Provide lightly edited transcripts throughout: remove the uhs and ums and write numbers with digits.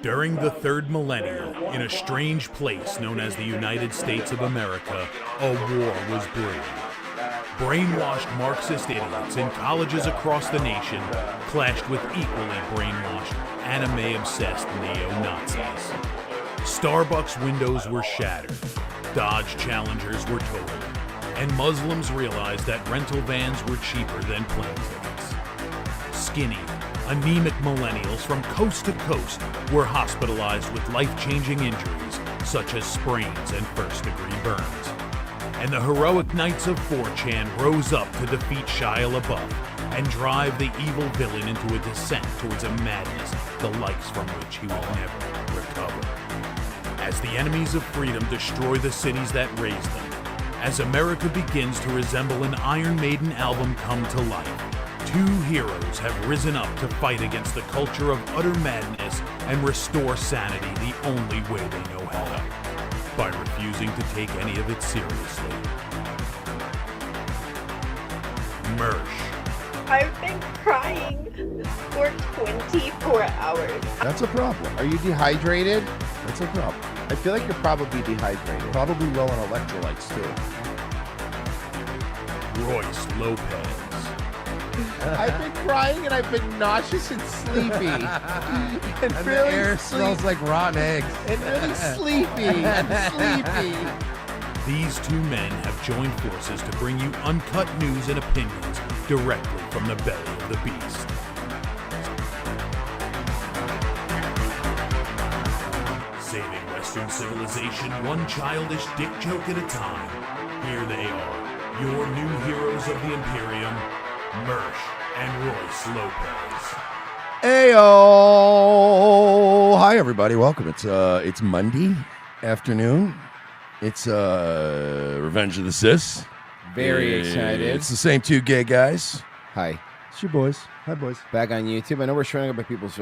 During the third millennium, in a strange place known as the United States of America, a war was brewing. Brainwashed Marxist idiots in colleges across the nation clashed with equally brainwashed, anime-obsessed neo-Nazis. Starbucks windows were shattered, Dodge Challengers were totaled, and Muslims realized that rental vans were cheaper than plane tickets. Skinny, anemic millennials from coast to coast were hospitalized with life-changing injuries such as sprains and first-degree burns. And the heroic knights of 4chan rose up to defeat Shia LaBeouf and drive the evil villain into a descent towards a madness the likes from which he will never recover. As the enemies of freedom destroy the cities that raised them, as America begins to resemble an Iron Maiden album come to life, two heroes have risen up to fight against the culture of utter madness and restore sanity the only way they know how, by refusing to take any of it seriously. Mersh. I've been crying for 24 hours. That's a problem. Are you dehydrated? That's a problem. I feel like you're probably dehydrated. Probably low on electrolytes, too. Royce Lopez. I've been crying and I've been nauseous and sleepy. and And really the air smells like rotten eggs. And really sleepy. Sleepy. These two men have joined forces to bring you uncut news and opinions directly from the belly of the beast. Saving Western civilization one childish dick joke at a time. Here they are, your new heroes of the Imperium, Mersh and Royce Lopez. Heyo! Hi, everybody. Welcome. It's Monday afternoon. It's Revenge of the Cis. Very excited. It's the same two gay guys. Hi. It's your boys. Hi, boys. Back on YouTube. I know we're showing up at people's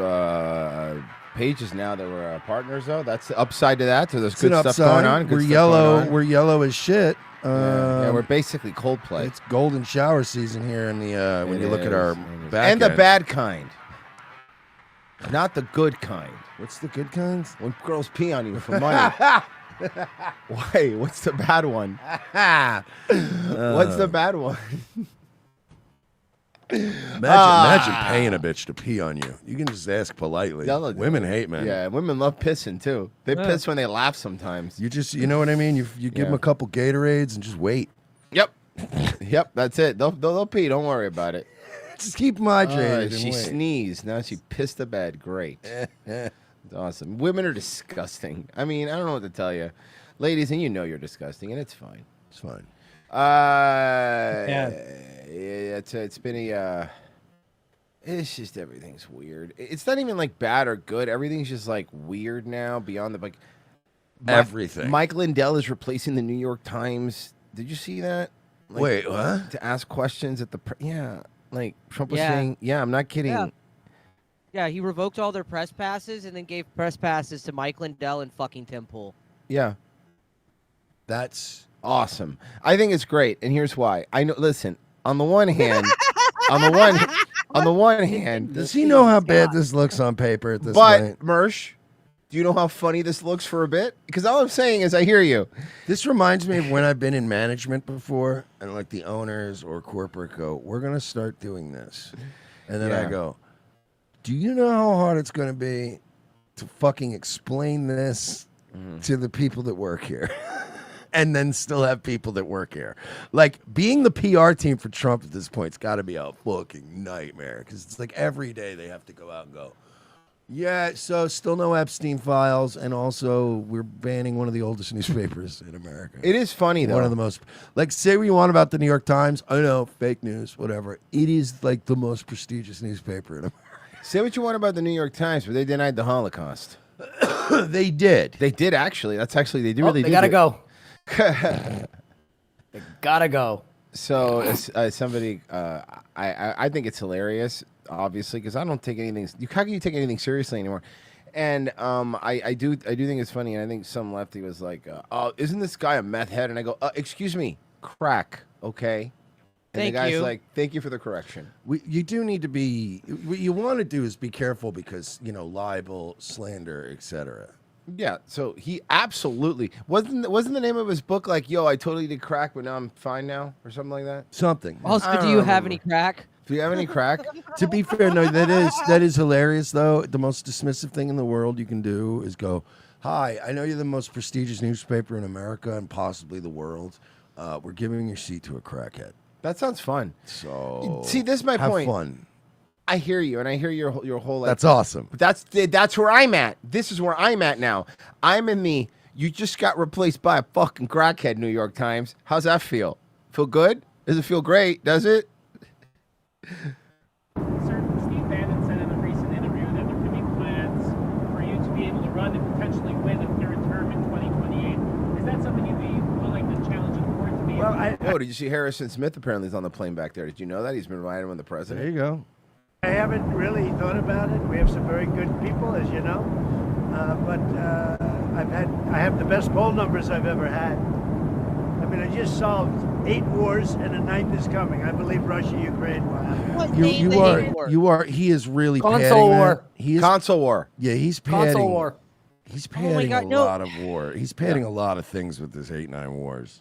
pages now that we're partners, though. That's the upside to that. So there's It's good an stuff upside. going on. We're yellow. We're yellow as shit. Yeah, we're basically Coldplay. It's golden shower season here in the when you look at our back and the end. bad kind, not the good kind. What's the good kind? When girls pee on you for money. Why? What's the bad one? What's the bad one? Imagine paying a bitch to pee on you. You can just ask politely. Women hate men. Yeah, women love pissing too. They piss when they laugh sometimes. You know what I mean? You give them a couple Gatorades and just wait. Yep. Yep, that's it. They'll pee. Don't worry about it. Just keep them hydrated. and She wait. sneezed. Now she pissed the bed. Great. It's awesome. Women are disgusting. I mean, I don't know what to tell you. Ladies, and you know you're disgusting, and it's fine. It's fine. Yeah, it's been a. It's just everything's weird. It's not even like bad or good. Everything's just like weird now. Beyond the like. Everything. Mike Lindell is replacing the New York Times. Did you see that? Like, Wait, what? To ask questions at the like Trump was Yeah. saying. Yeah, I'm not kidding. Yeah, he revoked all their press passes and then gave press passes to Mike Lindell and fucking Tim Pool. Yeah. That's awesome. I think it's great, and here's why. I know. Listen, on the one hand, on the one hand, does he know how bad this looks on paper at this but point? Mersh, do you know how funny this looks for a bit? Because all I'm saying is, I hear you. This reminds me of when I've been in management before, and like the owners or corporate go, "We're gonna start doing this," and then I Yeah. go, "Do you know how hard it's gonna be to fucking explain this to the people that work here?" And then still have people that work here. Like being the PR team for Trump at this point's got to be a fucking nightmare because it's like every day they have to go out and go, yeah, so still no Epstein files, and also we're banning one of the oldest newspapers in America. It is funny though. One of the most, like, say what you want about the New York Times. I know, fake news, whatever. It is like the most prestigious newspaper in America. Say what you want about the New York Times, but they denied the Holocaust. They did. They did actually. That's actually they do Oh, really. they did gotta it. go. They gotta go. So somebody, I think it's hilarious, obviously, because I don't take anything. How can you take anything seriously anymore? And I do think it's funny, and I think some lefty was like, "Oh, isn't this guy a meth head?" And I go, "Excuse me, crack, okay." And Thank the guy's you. like, "Thank you for the correction." You do need to be. What you want to do is be careful because libel, slander, etc. Yeah, so he absolutely wasn't the name of his book like, "Yo, I totally did crack, but now I'm fine now," or something like that. Something. Also, I do don't you have remember. any crack? Do you have any crack? To be fair, no, that is hilarious though. The most dismissive thing in the world you can do is go, "Hi, I know you're the most prestigious newspaper in America and possibly the world. We're giving your seat to a crackhead." That sounds fun. So See, this is my have point. fun. I hear you, and I hear your whole. Like, That's awesome. But that's where I'm at. This is where I'm at now. I'm in the. You just got replaced by a fucking crackhead, New York Times. How's that feel? Feel good? Does it feel great? Does it? Sir, Steve Bannon said in a recent interview that there could be plans for you to be able to run and potentially win a third term in 2028. Is that something you'd be willing to challenge the court to be? Well, Oh, did you see Harrison Smith apparently is on the plane back there? Did you know that? He's been riding with the president. There you go. I haven't really thought about it. We have some very good people, as you know, but I have the best poll numbers I've ever had. I mean, I just solved 8 wars, and a 9th is coming. I believe Russia, Ukraine will happen. What name You they are. He is really Console padding war. that. He is. Console war. Yeah, he's padding. Console war. He's Oh my padding God, a no. lot of war. He's padding a lot of things with this 8-9 wars.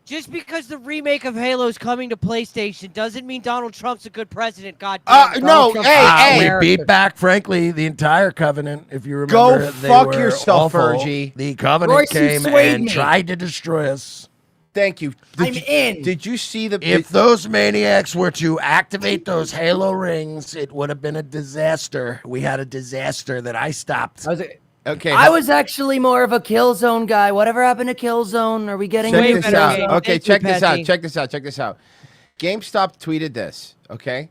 Just because the remake of Halo is coming to PlayStation doesn't mean Donald Trump's a good president. God damn it. No, Trump- hey. We beat back, frankly, the entire Covenant. If you Go remember, they fuck were yourself, awful. Fergie. The Covenant Royce, you came swayed and me. tried to destroy us. Thank you. I'm in. Did you see the? If those maniacs were to activate those Halo rings, it would have been a disaster. We had a disaster that I stopped. okay. I was actually more of a Killzone guy. Whatever happened to Killzone? Are we getting Check Way this better out. game. Okay, Thank you, check this out. Patty. Check this out. Check this out. GameStop tweeted this. Okay,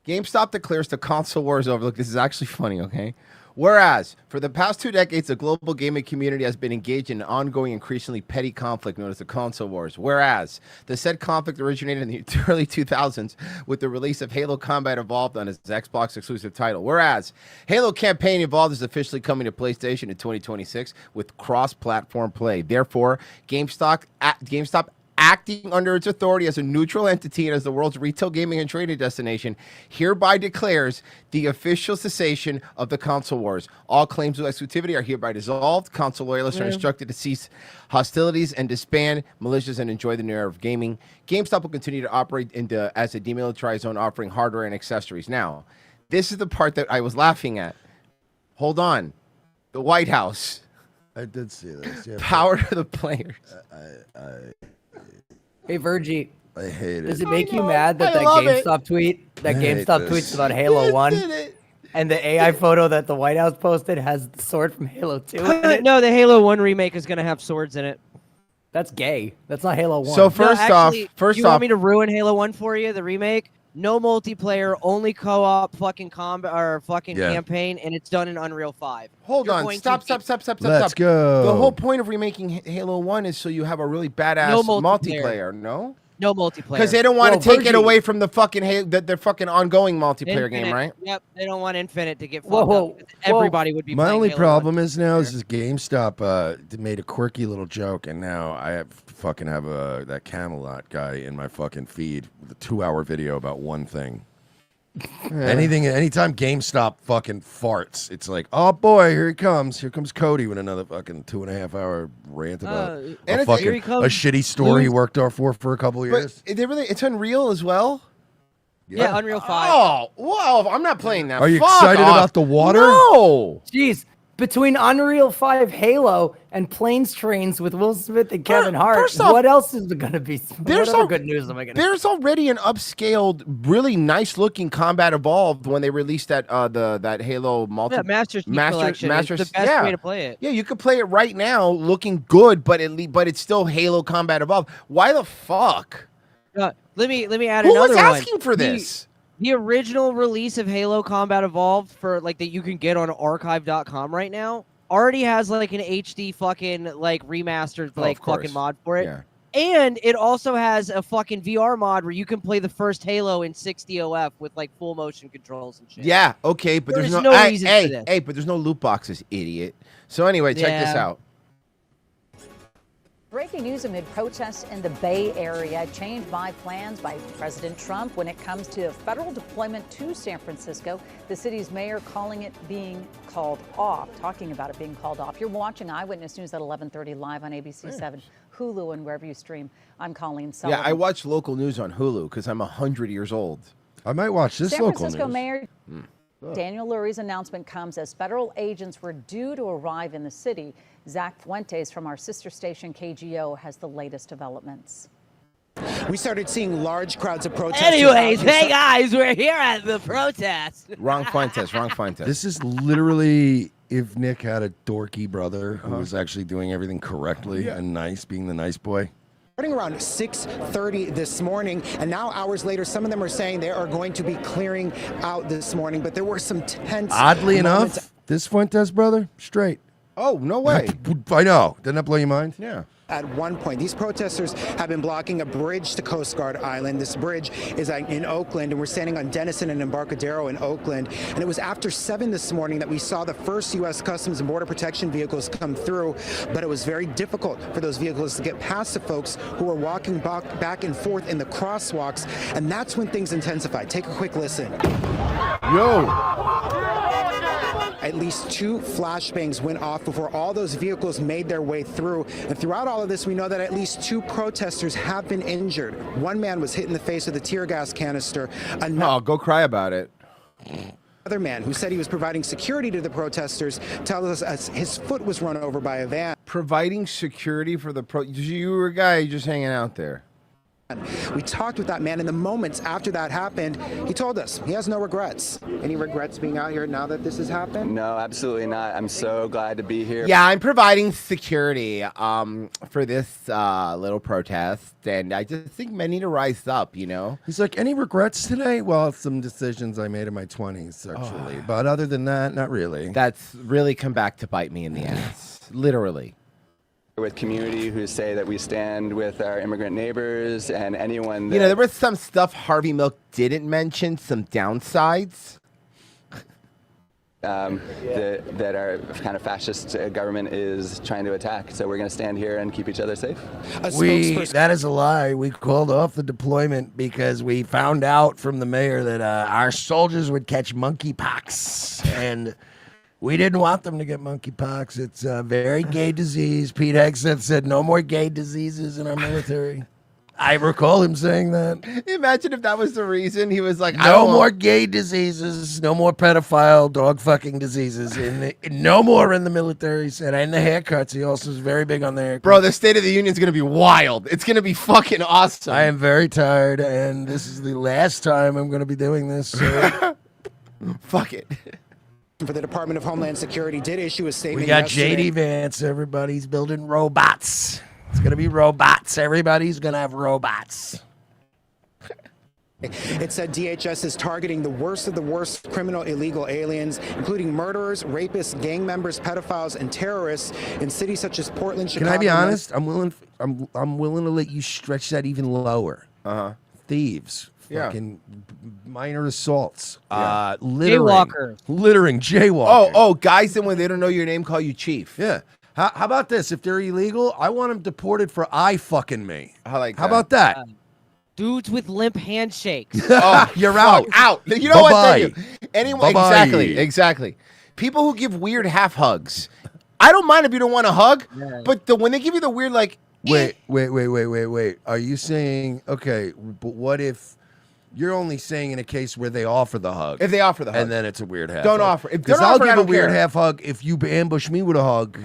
GameStop declares the console war is over. Look, this is actually funny. Okay, whereas for the past 2 decades, the global gaming community has been engaged in an ongoing, increasingly petty conflict known as the console wars. Whereas the said conflict originated in the early 2000s with the release of Halo Combat Evolved on its Xbox exclusive title. Whereas Halo Campaign Evolved is officially coming to PlayStation in 2026 with cross-platform play. Therefore, GameStop acting under its authority as a neutral entity and as the world's retail gaming and trading destination, hereby declares the official cessation of the console wars. All claims of exclusivity are hereby dissolved. Console loyalists are instructed to cease hostilities and disband militias and enjoy the new era of gaming. GameStop will continue to operate as a demilitarized zone, offering hardware and accessories. Now, this is the part that I was laughing at. Hold on. The White House. I did see this. Yeah, Power to the players. Hey, Virgie, I hate does it. it make you mad that I love it. GameStop tweet, that I hate GameStop this. tweets about Halo 1, Did it. and the AI photo that the White House posted has the sword from Halo 2 in it? No, the Halo 1 remake is going to have swords in it. That's gay. That's not Halo 1. So No, first actually, off, you want me to ruin Halo 1 for you, the remake? No multiplayer, only co-op fucking combat or fucking Yeah. campaign, and it's done in Unreal 5. hold You're on, going stop. to Let's go. The whole point of remaking Halo 1 is so you have a really badass No multiplayer. multiplayer. No? No multiplayer. Because they don't want Well, to take it Virgie- away from the fucking their fucking ongoing multiplayer game, Infinite. right? Yep, they don't want Infinite to get fucked Whoa, up. Everybody would be. My playing only Halo problem 1. is now is GameStop made a quirky little joke, and now I have that Camelot guy in my fucking feed with a 2-hour video about one thing. Anytime GameStop fucking farts, it's like, oh boy, here he comes. Here comes Cody with another fucking 2.5-hour rant about and a it's- here he fucking comes. a shitty store he worked off for a couple of But years. it's Unreal as well. Yeah, Unreal 5. Oh, whoa! I'm not playing that. Are you Fuck excited off. about the water? No. Jeez. Between Unreal 5 Halo and Planes Trains with Will Smith and Kevin Hart, first off, what else is going to be? There's What other al- good news am I going to There's already an upscaled, really nice looking Combat Evolved when they released that that Halo multi. Yeah, Master Chief Collection is the best yeah. way to play it. Yeah, you could play it right now, looking good, but it's still Halo Combat Evolved. Why the fuck? Let me add Who another was one. asking for this? The original release of Halo Combat Evolved for like that you can get on archive.com right now already has like an HD fucking like remastered like fucking mod for it. Yeah. And it also has a fucking VR mod where you can play the first Halo in 60 OF with like full motion controls and shit. Yeah, okay, but there's There's no, no hey, reason hey, for this. hey, but there's no loot boxes, idiot. So anyway, check this Yeah. out. Breaking news amid protests in the Bay Area, changed by plans by President Trump when it comes to federal deployment to San Francisco. The city's mayor calling it being called off, talking about it being called off. You're watching Eyewitness News at 11:30 live on ABC 7, Hulu, and wherever you stream. I'm Colleen Sullivan. Yeah, I watch local news on Hulu because I'm 100 years old. I might watch this San local Francisco news. Mayor Daniel Lurie's announcement comes as federal agents were due to arrive in the city. Zach Fuentes from our sister station KGO has the latest developments. We started seeing large crowds of protesters. Anyways, hey guys, we're here at the protest. Wrong Fuentes, wrong Fuentes. This is literally if Nick had a dorky brother who was actually doing everything correctly and nice, being the nice boy. Starting around 6:30 this morning, and now hours later, some of them are saying they are going to be clearing out this morning, but there were some tense Oddly moments. enough, this Fuentes brother, straight. Oh, no way. I know. Didn't that blow your mind? Yeah. At one point, these protesters have been blocking a bridge to Coast Guard Island. This bridge is in Oakland, and we're standing on Denison and Embarcadero in Oakland. And it was after 7 this morning that we saw the first U.S. Customs and Border Protection vehicles come through, but it was very difficult for those vehicles to get past the folks who were walking back and forth in the crosswalks, and that's when things intensified. Take a quick listen. Yo. At least 2 flashbangs went off before all those vehicles made their way through. And throughout all of this, we know that at least 2 protesters have been injured. One man was hit in the face with a tear gas canister. Oh, go cry about it. Another man who said he was providing security to the protesters tells us his foot was run over by a van. Providing security for the you were a guy just hanging out there. We talked with that man in the moments after that happened. He told us he has no regrets. Any regrets being out here now that this has happened? No, absolutely not. I'm so glad to be here. Yeah, I'm providing security for this little protest, and I just think men need to rise up, you know? He's like, any regrets today? Well, some decisions I made in my 20s sexually. But other than that, not really. That's really come back to bite me in the ass. Literally. With community who say that we stand with our immigrant neighbors and anyone that... You know, there was some stuff Harvey Milk didn't mention, some downsides. That our kind of fascist government is trying to attack. So we're going to stand here and keep each other safe. That is a lie. We called off the deployment because we found out from the mayor that our soldiers would catch monkeypox. And we didn't want them to get monkeypox. It's a very gay disease. Pete Hegseth said no more gay diseases in our military. I recall him saying that. Imagine if that was the reason. He was like, no more gay diseases, no more pedophile dog fucking diseases, no more in the military. He said, and the haircuts. He also is very big on the haircuts. Bro, the State of the Union is going to be wild. It's going to be fucking awesome. I am very tired, and this is the last time I'm going to be doing this. So. Fuck it. For the Department of Homeland Security did issue a statement. We got yesterday. JD Vance. Everybody's building robots. It's going to be robots. Everybody's going to have robots. It said DHS is targeting the worst of the worst criminal illegal aliens, including murderers, rapists, gang members, pedophiles, and terrorists in cities such as Portland, Chicago. Can I be honest? I'm willing to let you stretch that even lower. Thieves. Yeah. Fucking minor assaults. Yeah. Littering, jaywalking. Oh, guys that when they don't know your name call you chief. Yeah. How about this? If they're illegal, I want them deported for eye fucking me. I like that. How about that? Dudes with limp handshakes. Oh, you're out. Out. You know Bye-bye. what? Anyway, Bye-bye. exactly. People who give weird half hugs. I don't mind if you don't want a hug, but when they give you the weird like. Wait. Are you saying okay? But what if you're only saying in a case where they offer the hug? If they offer the hug, and then it's a weird half. Don't hug. offer. If Because don't I'll offer, I give a don't weird care. half hug if you ambush me with a hug.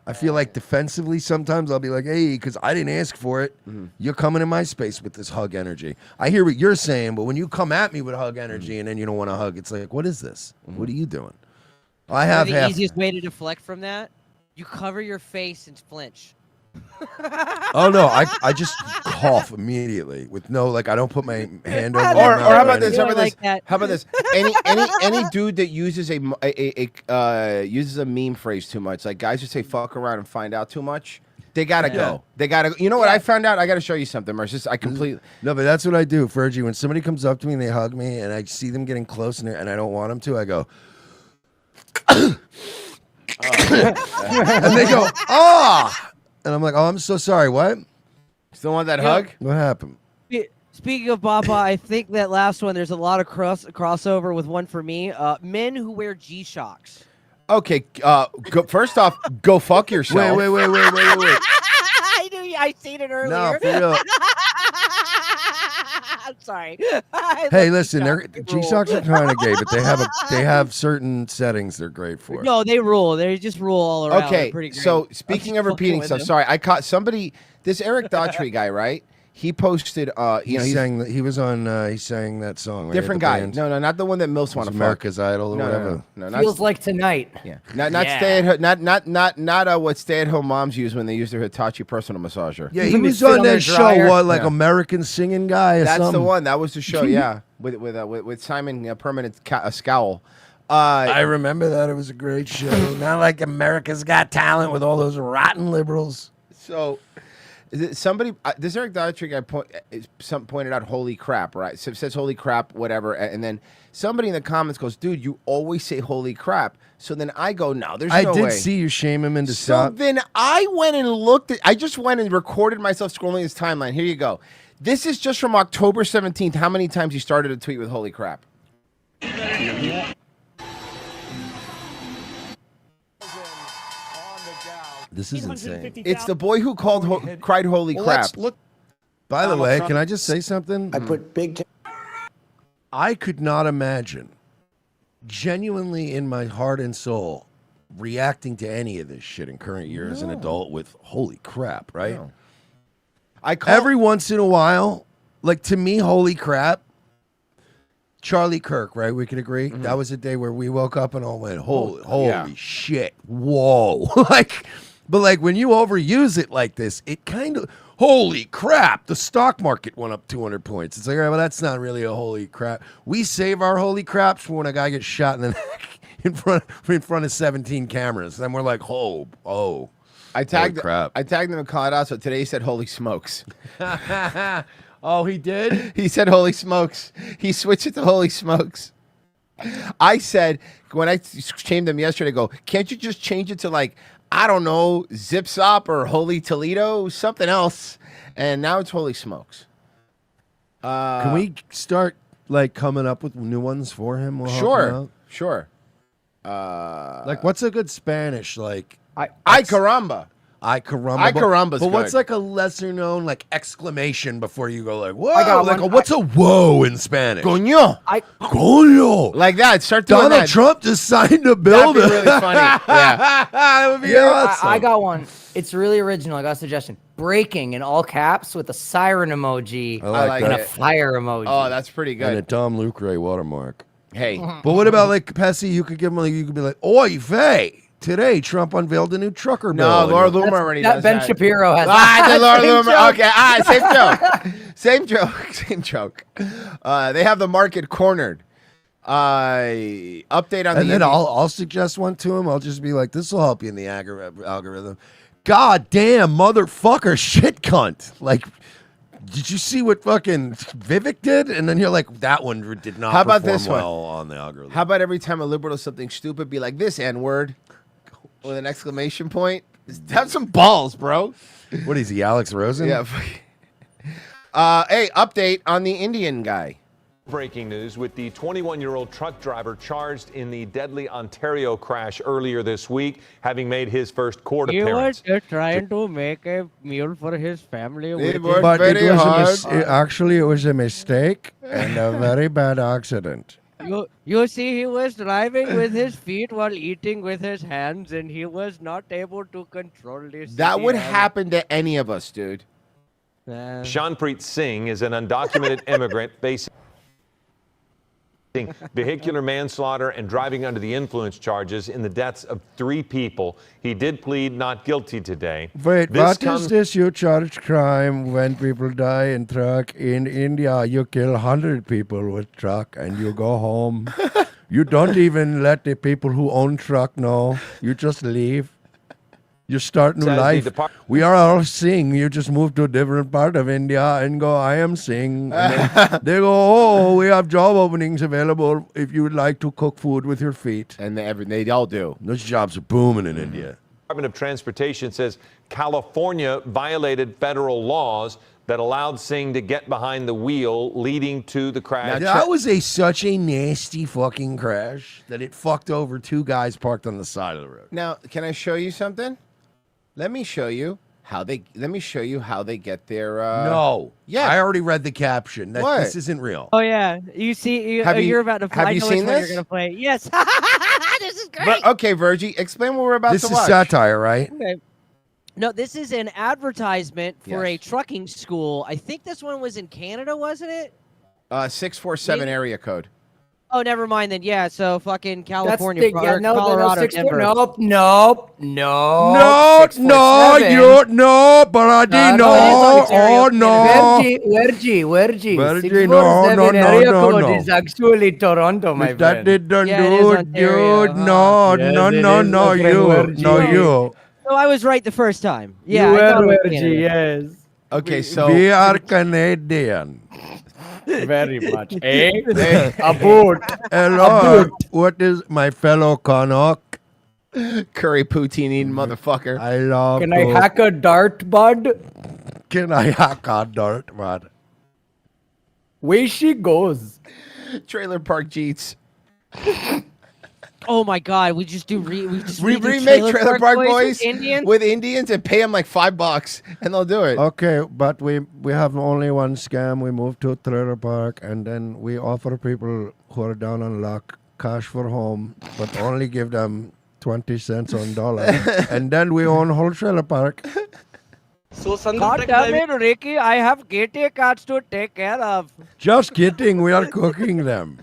I feel like defensively sometimes I'll be like, hey, because I didn't ask for it. You're coming in my space with this hug energy. I hear what you're saying, but when you come at me with hug energy and then you don't want to hug, it's like, what is this? What are you doing? I have the half. easiest way to deflect from that, you cover your face and flinch. Oh no, I just cough immediately with no I don't put my hand over. Or my mouth how about or this? How anything. about this? How about this? Any dude that uses uses a meme phrase too much, like guys who say "fuck around" and find out too much, they gotta go. They gotta. You know what I found out? I gotta show you something, Merce. I completely. No, but that's what I do, Fergie. When somebody comes up to me and they hug me, and I see them getting close and I don't want them to, I go. And they go, ah. And I'm like, oh, I'm so sorry. What? Still want that hug? What happened? Speaking of Baba, I think that last one, there's a lot of crossover with one for me. Men who wear G-Shocks. Okay, first off, go fuck yourself. Wait. I knew I seen it earlier. No, for real. I'm sorry. Hey, listen, G-Shocks are kind of gay, but they have certain settings they're great for. No, they rule. They just rule all around. Okay, They're pretty great. so speaking of fucking repeating with stuff, them. sorry, I caught somebody. This Eric Daughtry guy, right? He posted. He sang that song. Right, different at the guy. band. No, not the one that Mills want to fuck. America's Idol or No, whatever. No, Feels like tonight. Yeah, not stay at home. Not what stay-at-home moms use when they use their Hitachi personal massager. Yeah, he was on that show. What, like American Singing Guy? Or That's something? the one. That was the show. Yeah, with Simon Permanent Scowl. I remember that. It was a great show. Not like America's Got Talent with all those rotten liberals. So, somebody, this Eric Daughtry guy pointed out, holy crap, right? So it says holy crap, whatever. And then somebody in the comments goes, dude, you always say holy crap. So then I go, no, there's no way. I did see you shame him into So stop. then I went and looked I just went and recorded myself scrolling his timeline. Here you go. This is just from October 17th. How many times he started a tweet with holy crap? This is insane. It's the boy who cried holy crap. By the Donald way, Trump. can I just say something? I put big. I could not imagine, genuinely in my heart and soul, reacting to any of this shit in current year as an adult with holy crap, right? No. Every once in a while, like to me, holy crap. Charlie Kirk, right? We can agree. That was a day where we woke up and all went, holy shit, whoa! But when you overuse it like this, it kind of, holy crap! The stock market went up 200 points. It's like, all right, well, that's not really a holy crap. We save our holy craps for when a guy gets shot in the neck in front of 17 cameras. Then we're like, oh. I tagged crap. I tagged him and called it out. So today he said holy smokes. Oh, he did? He said holy smokes. He switched it to holy smokes. I said, when I shamed him yesterday, I go, can't you just change it to I don't know, Zip Sop or Holy Toledo, something else. And now it's holy smokes. Can we start coming up with new ones for him? We'll help him out? Sure. What's a good Spanish? Ay caramba. Ay caramba. Ay caramba's But what's good. a lesser known exclamation before you go whoa? I got one. What's a whoa in Spanish? Coño. Coño. Like that. Start doing Donald that. Trump just signed a bill. That'd be really funny. Yeah. That would be Here, awesome. I got one. It's really original. I got a suggestion. Breaking in all caps with a siren emoji I like and that. a fire emoji. Oh, that's pretty And a good. Dom Lucre watermark. Hey. But what about Pessy? You could give him you could be like, oy vey. Today, Trump unveiled a new trucker bill. No, And Laura you're- Loomer already that does Ben that. Shapiro has. Ah, I did Laura Same Loomer. joke. Okay, all right, same joke. Same joke. Same joke. They have the market cornered. Update on And the then I'll suggest one to him. I'll just be like, this will help you in the algorithm. God damn, motherfucker, shit cunt. Like, did you see what fucking Vivek did? And then you're like, that one did not How about perform this one? well on the algorithm. How about every time a liberal does something stupid, be like, this N-word with an exclamation point? Have some balls, bro. What is he, Alex Rosen? Yeah. Hey, update on the Indian guy. Breaking news with the 21-year-old truck driver charged in the deadly Ontario crash earlier this week, having made his first court He was appearance. just trying to make a meal for his family. But it was actually, it was a mistake and a very bad accident. You see, he was driving with his feet while eating with his hands, and he was not able to control this. That would happen to any of us, dude. Shanpreet Singh is an undocumented immigrant facing vehicular manslaughter and driving under the influence charges in the deaths of 3 people. He did plead not guilty today. Wait, what comes- is this you charge crime when people die in truck? In India, you kill 100 people with truck and you go home. You don't even let the people who own truck know. You just leave. You start new Says the life. Department- We are all Singh. You just move to a different part of India and go, I am Singh. And then they go, oh, we have job openings available if you would like to cook food with your feet. And they all do. Those jobs are booming in India. Department of Transportation says California violated federal laws that allowed Singh to get behind the wheel, leading to the crash. That was such a nasty fucking crash that it fucked over 2 guys parked on the side of the road. Now, can I show you something? Let me show you how they get their No. Yeah. I already read the caption. What? This isn't real. Oh yeah, you see, Have you- you're about to. have I you know seen which one this? you're gonna play. Yes, this is great. But, okay, Virgie, explain what we're about This to is watch. satire, right? Okay. No, this is an advertisement for Yes. a trucking school. I think this one was in Canada, wasn't it? 647 Maybe- area code. Oh, never mind then. Yeah, so fucking That's California, the, or no, Colorado, 6-4. Denver. Nope. No, 647. no, Paradi, no, oh, no. Virgie. Virgie, no, 647 area no, code no. is actually Toronto, my That friend. didn't Yeah, it is do, Ontario, dude. huh? No, Yes, no, it no, is, no, my friend, you. Virgie. No, you. So I was right the first time. Yeah, You I thought it were was Virgie, Canada. yes. Okay, so We are Canadian. Very much. A boot. Hello, what is my fellow Canuck? curry poutine eating motherfucker. I love Can I hack a dart, bud? Can I hack a dart, bud? Way she goes. Trailer Park Jeets. Oh my God, we just do we just We redo remake Trailer Park Boys Indians. with Indians and pay them like $5 and they'll do it. Okay, but we have only one scam. We move to a trailer park and then we offer people who are down on luck cash for home, but only give them 20 cents on dollar. And then we own whole trailer park. So God damn it, Ricky, I have KTA cards to take care of. Just kidding, we are cooking them.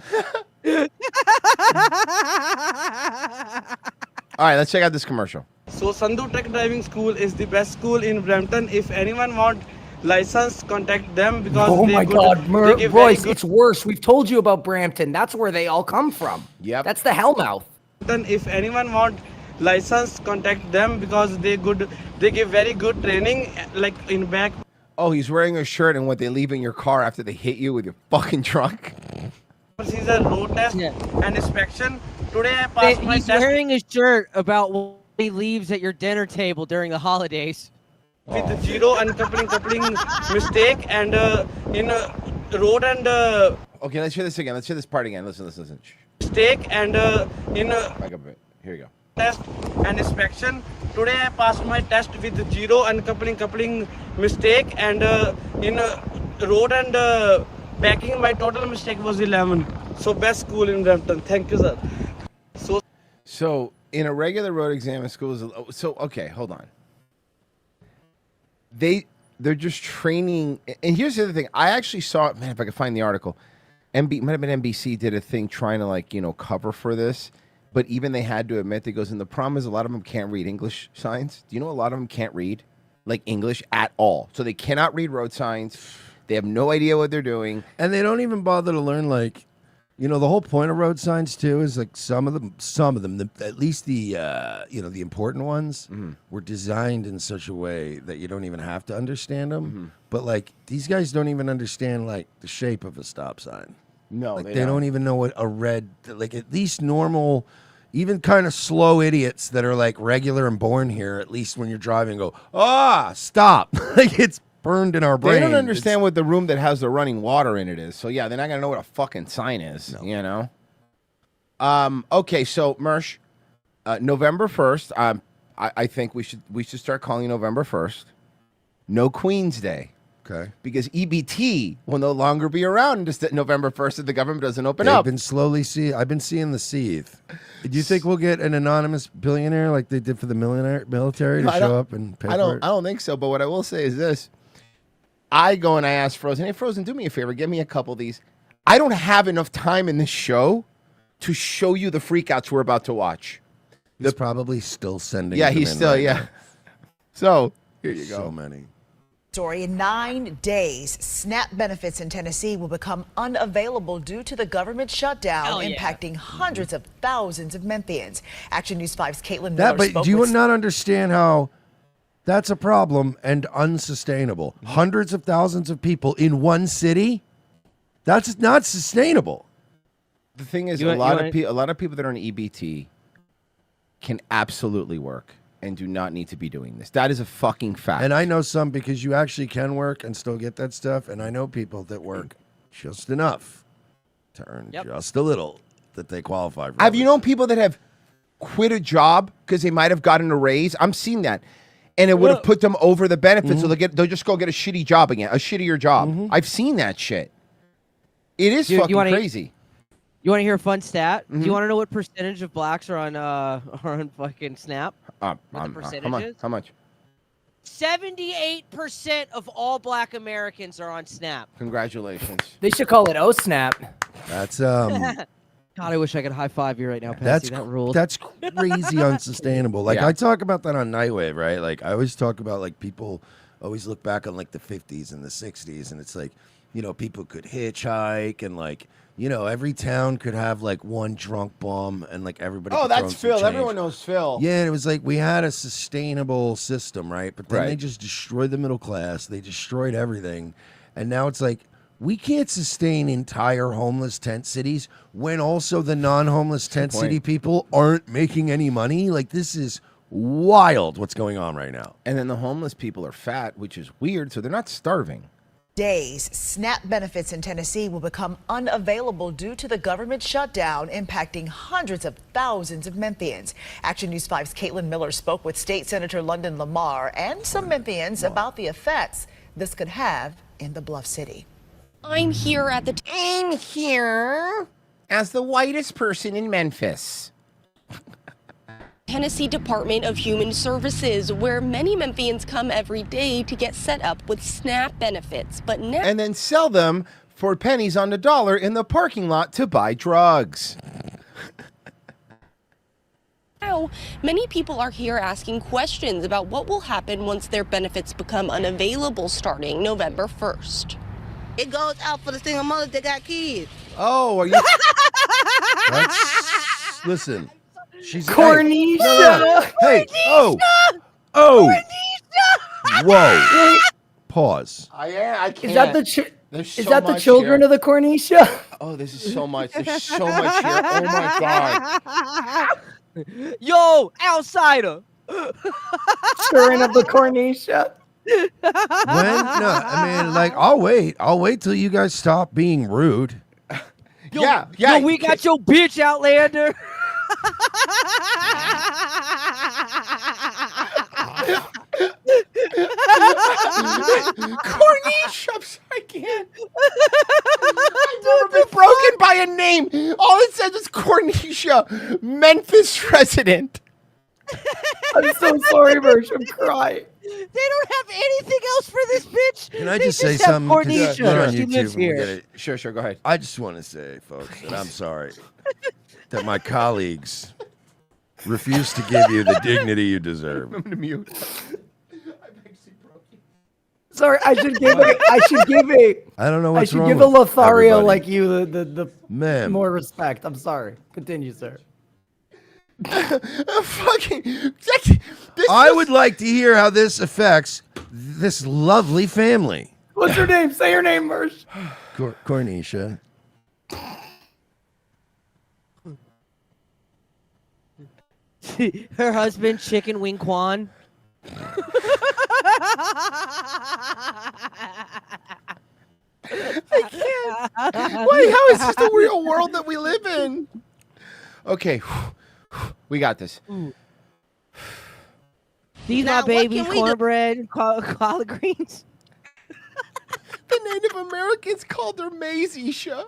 All right, let's check out this commercial. So Sandhu Tech Driving School is the best school in Brampton. If anyone want license, contact them because Oh they my good- God, they give very Royce, good- it's worse. We've told you about Brampton. That's where they all come from. Yep. That's the Hellmouth. Then if anyone want license, contact them because they give very good training like in back. Oh, he's wearing a shirt and what they leave in your car after they hit you with your fucking truck. Procedure, road test and inspection. Today I passed my He's test wearing a shirt about what he leaves at your dinner table during the holidays. with zero uncoupling mistake and in road and Okay, let's hear this again. Let's hear this part again. Listen. Shh. mistake and in Back up a bit. Here you go. test and inspection. Today I passed my test with zero uncoupling mistake and in road and packing my total mistake was 11. So best school in Brampton. Thank you, sir. So in a regular road exam in schools, okay, hold on. They're just training, and here's the other thing. I actually saw, man, if I could find the article, might have been NBC did a thing trying to cover for this, but even they had to admit, and the problem is a lot of them can't read English signs. Do you know a lot of them can't read like English at all? So they cannot read road signs. They have no idea what they're doing. And they don't even bother to learn, like, you know, the whole point of road signs too is like some of them, at least the the important ones were designed in such a way that you don't even have to understand them. But like these guys don't even understand like the shape of a stop sign. No, like, they don't even know what a red, like at least normal, even kind of slow idiots that are like regular and born here. At least when you're driving, go stop. Like it's burned in our brain. They don't understand what the room that has the running water in it is. So yeah, they're not gonna know what a fucking sign is. You know. Okay, so Mersh, November 1st. I think we should start calling November 1st. No Queen's Day. Okay. Because EBT will no longer be around just November 1st if the government doesn't open They've up. been slowly I've been seeing the seethe. Do you think we'll get an anonymous billionaire like they did for the military to show up and pay for it? I don't think so. But what I will say is this. I go and I ask Frozen, hey, Frozen, do me a favor. Give me a couple of these. I don't have enough time in this show to show you the freakouts we're about to watch. He's probably still sending Yeah, them he's in still, right yeah. now. So, here you go. So many. Story in 9 days, SNAP benefits in Tennessee will become unavailable due to the government shutdown, impacting hundreds of thousands of Memphians. Action News 5's Caitlin Miller But spoke do you with not understand how that's a problem and unsustainable? Hundreds of thousands of people in one city? That's not sustainable. The thing is, You a want- lot of people that are on EBT can absolutely work and do not need to be doing this. That is a fucking fact. And I know some because you actually can work and still get that stuff. And I know people that work just enough to earn just a little that they qualify for. Have you known people that have quit a job because they might have gotten a raise? I'm seeing that. And it would have put them over the benefits, so they'll just go get a shitty job again, a shittier job. I've seen that shit. It is fucking crazy. You want to hear a fun stat? Do you want to know what percentage of blacks are on fucking SNAP? What the percentage is? How much? 78% of all black Americans are on SNAP. Congratulations. They should call it OSNAP. That's God, I wish I could high five you right now, Patsy. That rules. That's crazy unsustainable. Like Yeah. I talk about that on Nightwave, right? Like I always talk about like people always look back on like the 50s and the 60s, and it's like, you know, people could hitchhike and like, you know, every town could have like one drunk bum and like everybody. Oh, could throw that's in some Phil. change. Everyone knows Phil. Yeah, and it was like we had a sustainable system, right? But then they Right. just destroyed the middle class. They destroyed everything. And now it's like we can't sustain entire homeless tent cities when also the non-homeless tent point. city people aren't making any money. Like this is wild what's going on right now. And then the homeless people are fat, which is weird, so they're not starving. days, SNAP benefits in Tennessee will become unavailable due to the government shutdown, impacting hundreds of thousands of Memphians. Action News 5's Caitlin Miller spoke with State Senator London Lamar and some Memphians about the effects this could have in the Bluff City. I'm here as the whitest person in Memphis. Tennessee Department of Human Services, where many Memphians come every day to get set up with SNAP benefits. But now, And then sell them for pennies on the dollar in the parking lot to buy drugs. many people are here asking questions about what will happen once their benefits become unavailable starting November 1st. It goes out for the single mothers that got kids. Oh, are you? Listen, she's Cornisha. Hey, oh, whoa, pause. I can't. Is that the There's is so that the much children here. of the Cornisha? Oh, this is so much. There's so much here. Oh my god. Yo, outsider. Children of the Cornisha. When? No, I mean, like, I'll wait till you guys stop being rude. Yo, Yo, we got your bitch, Outlander. Corniche, I'm sorry, I can't. I've never been broken by a name. All it says is Cornisha, Memphis resident. I'm so sorry, Mersh. I'm crying. They don't have anything else for this bitch. Can I They just say have something? 'Cause Cornisha. they're on She YouTube lives and we'll here. get it. Sure, go ahead. I just want to say, folks, that I'm sorry that my colleagues refuse to give you the dignity you deserve. I'm gonna mute. Sorry, I should give a. I don't know I what's should wrong give a with Lothario everybody. like you the Man. more respect. I'm sorry. Continue, sir. I would like to hear how this affects this lovely family. What's her name? Say her name, Mersh. Cornisha. Her husband, Chicken Wing Kwan. I can't. Wait, how is this the real world that we live in? Okay, we got this. These Now, my what baby can we do? cornbread, collard greens. The Native Americans called her Maisisha.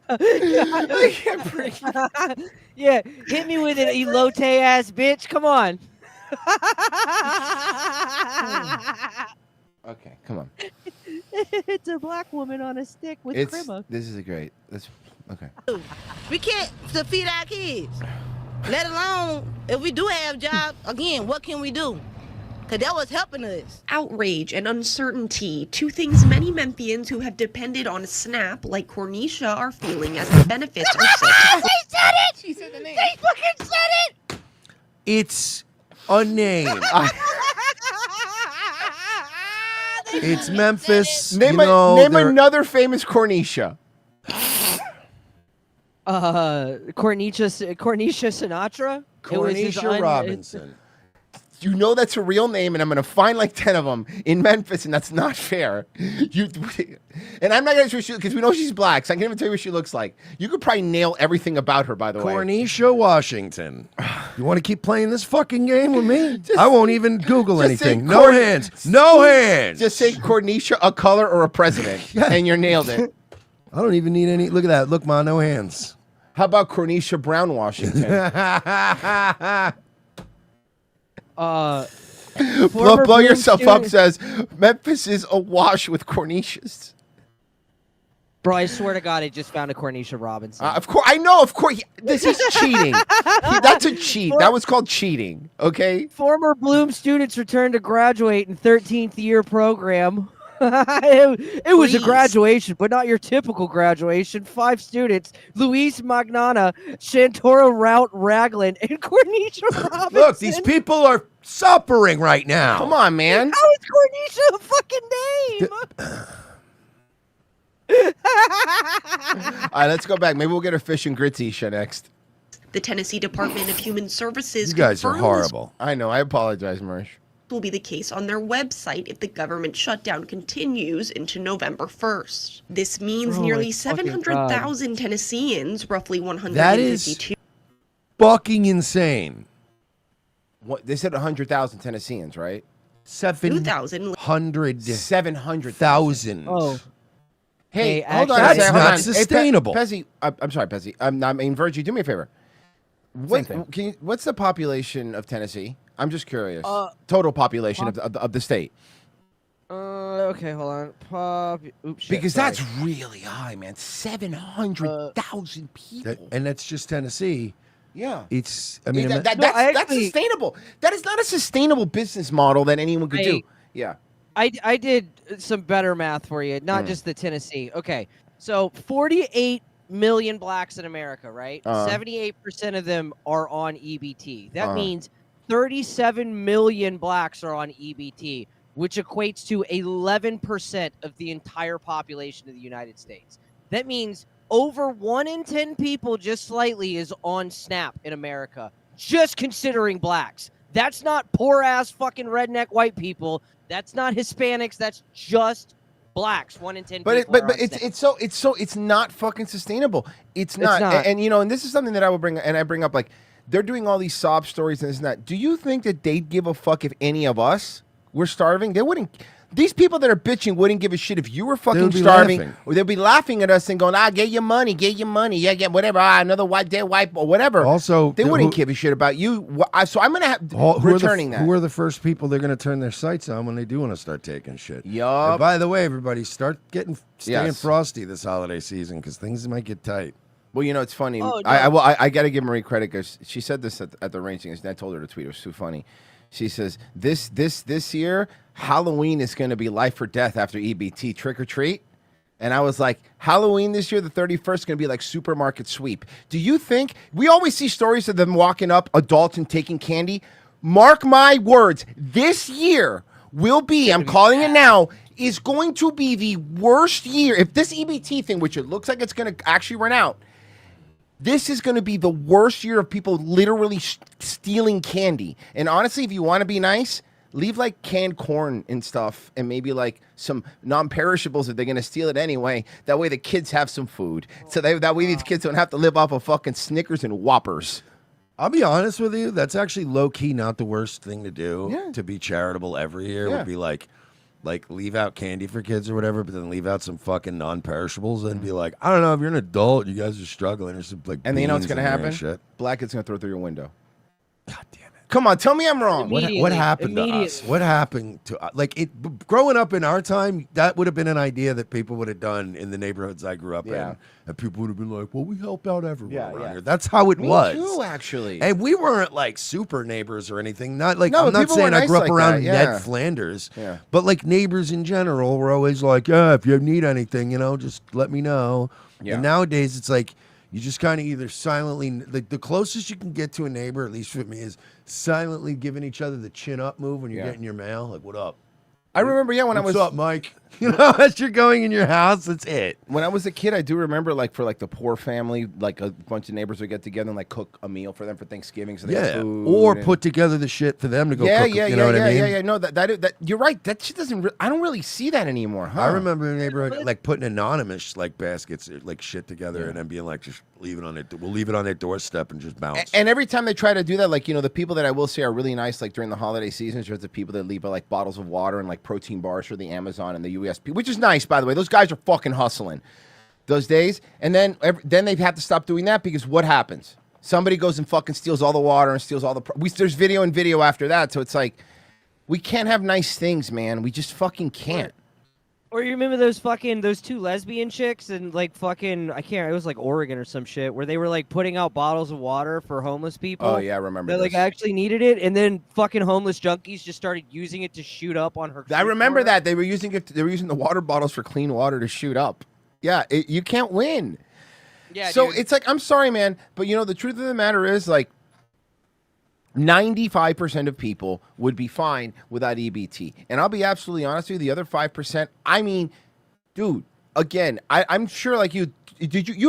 I can't breathe. Yeah, hit me with it, you elote ass bitch. Come on. Okay, come on. It's a black woman on a stick with crema. This is a great. This okay. We can't feed our kids. Let alone if we do have jobs, again, what can we do? Because that was helping us. Outrage and uncertainty, two things many Memphians who have depended on SNAP, like Cornisha, are feeling as the benefits are set to They said it! She said the name. They fucking said it! It's a name. It's Memphis. Name, you know, name they're- another famous Cornisha. Cornisha Sinatra. It was his Cornisha Robinson. You know that's a real name, and I'm going to find like 10 of them in Memphis, and that's not fair. And I'm not going to because we know she's black, so I can't even tell you what she looks like. You could probably nail everything about her, by the way. Cornisha Washington. You want to keep playing this fucking game with me? I won't even Google Just say anything. No hands. No hands. Just say Cornisha, a color or a president, and you nailed it. I don't even need any. Look at that. Look, Ma, no hands. How about Cornisha Brown Washington? Blow yourself up says Memphis is awash with Cornishas. Bro, I swear to God, I just found a Cornisha Robinson. Of course, I know. Of course, this is cheating. That's a cheat. That was called cheating. Okay. Former Bloom students returned to graduate in 13th year program. It was a graduation, but not your typical graduation. 5 students: Luis Magnana, Shantora Rout Ragland, and Cornisha Robinson. Look, these people are suffering right now. Come on, man. How is Cornisha a fucking name? All right, let's go back. Maybe we'll get a fish and grits Isha next. The Tennessee Department of Human Services. You guys are confirmed horrible. I know. I apologize, Marsh. This will be the case on their website if the government shutdown continues into November 1st. This means Oh, nearly my fucking 700,000 Tennesseans, roughly 152. That is fucking insane. What they said 100,000 Tennesseans, right? 2,000. 700,000. Oh. Hey, Hey, hold on. actually- a second, hold That's not on. sustainable. Hey, Pezzy, I'm sorry, Pezzy. I mean, Virgie, do me a favor. What, what's the population of Tennessee? I'm just curious. Total population of the state. Okay, hold on. Oops, shit, Because sorry. that's really high, man. 700,000 people. And that's just Tennessee. Yeah. It's, I mean, that's sustainable. That is not a sustainable business model that anyone could do. Yeah. I did some better math for you, not just the Tennessee. Okay, so 48 million blacks in America, right? 78% of them are on EBT. That means 37 million blacks are on EBT, which equates to 11% of the entire population of the United States. That means over 1 in 10 people, just slightly, is on SNAP in America, just considering blacks. That's not poor-ass fucking redneck white people. That's not Hispanics. That's just blacks. 1 in 10 But people. are on SNAP. it's not fucking sustainable. It's not. not. And you know, and this is something that I bring up like they're doing all these sob stories and this and that. Do you think that they'd give a fuck if any of us were starving? They wouldn't. These people that are bitching wouldn't give a shit if you were fucking be starving. laughing. Or they'll be laughing at us and going, get your money, yeah, get whatever, another dead white or whatever. Also, they wouldn't give a shit about you. So I'm gonna have returning that. Who are the first people they're going to turn their sights on when they do want to start taking shit? Yup. And by the way, everybody, staying Yes. frosty this holiday season because things might get tight. Well, you know, it's funny. Oh, no. I got to give Marie credit because she said this at the range thing. I told her to tweet. It was too funny. She says this year Halloween is going to be life or death after EBT, trick or treat. And I was like, Halloween this year, the 31st, is going to be like supermarket sweep. Do you think we always see stories of them walking up, adults, and taking candy? Mark my words, this year will be, I'm calling it now, is going to be the worst year. If this EBT thing, which it looks like it's going to actually run out, this is going to be the worst year of people literally stealing candy. And honestly, if you want to be nice, leave like canned corn and stuff and maybe like some non-perishables if they're going to steal it anyway. That way the kids have some food. So that way these kids don't have to live off of fucking Snickers and Whoppers. I'll be honest with you. That's actually low-key not the worst thing to do. To be charitable every year would be like leave out candy for kids or whatever, but then leave out some fucking non-perishables and be like, I don't know, if you're an adult, you guys are struggling or some like. And then you know what's beans going to in there happen? and shit. Black kid's going to throw it through your window. God damn it. Come on, tell me I'm wrong. What happened to us? What happened to like it? Growing up in our time, that would have been an idea that people would have done in the neighborhoods I grew up in, and people would have been like, "Well, we help out everyone around here." That's how it Me was. too, actually. And we weren't like super neighbors or anything. Not like No, I'm but not people saying were I nice grew up like around that, yeah. Ned Flanders, Yeah. but like neighbors in general were always like, "Yeah, if you need anything, you know, just let me know." Yeah. And nowadays, it's like. You just kind of either silently, the closest you can get to a neighbor, at least for me, is silently giving each other the chin up move when you're getting your mail. Like, what up? I remember, when I was. What's up, Mike? You know, as you're going in your house, that's it. When I was a kid, I do remember, like, for like the poor family, like a bunch of neighbors would get together and like cook a meal for them for Thanksgiving. So they had Yeah, food or and- put together the shit for them to go cook. yeah, You know what I mean? yeah. No, that you're right. That shit doesn't. I don't really see that anymore, huh? I remember in the neighborhood like putting anonymous like baskets like shit together and then being like, just leave it on it. We'll leave it on their doorstep and just bounce. And every time they try to do that, like, you know, the people that I will say are really nice, like during the holiday seasons, there's the people that leave like bottles of water and like protein bars for the Amazon and the USP, which is nice, by the way. Those guys are fucking hustling those days. And then they have to stop doing that because what happens? Somebody goes and fucking steals all the water and steals all the. There's video and video after that. So it's like, we can't have nice things, man. We just fucking can't. Or you remember those two lesbian chicks and like fucking it was like Oregon or some shit where they were like putting out bottles of water for homeless people. Oh yeah, I remember that like this. actually needed it, and then fucking homeless junkies just started using it to shoot up on her. I remember that they were using it. They were using the water bottles for clean water to shoot up. Yeah, you can't win. Yeah. So dude. it's like, I'm sorry, man, but you know the truth of the matter is like 95% of people would be fine without EBT. And I'll be absolutely honest with you, the other 5%, I mean, dude, again, I'm sure like you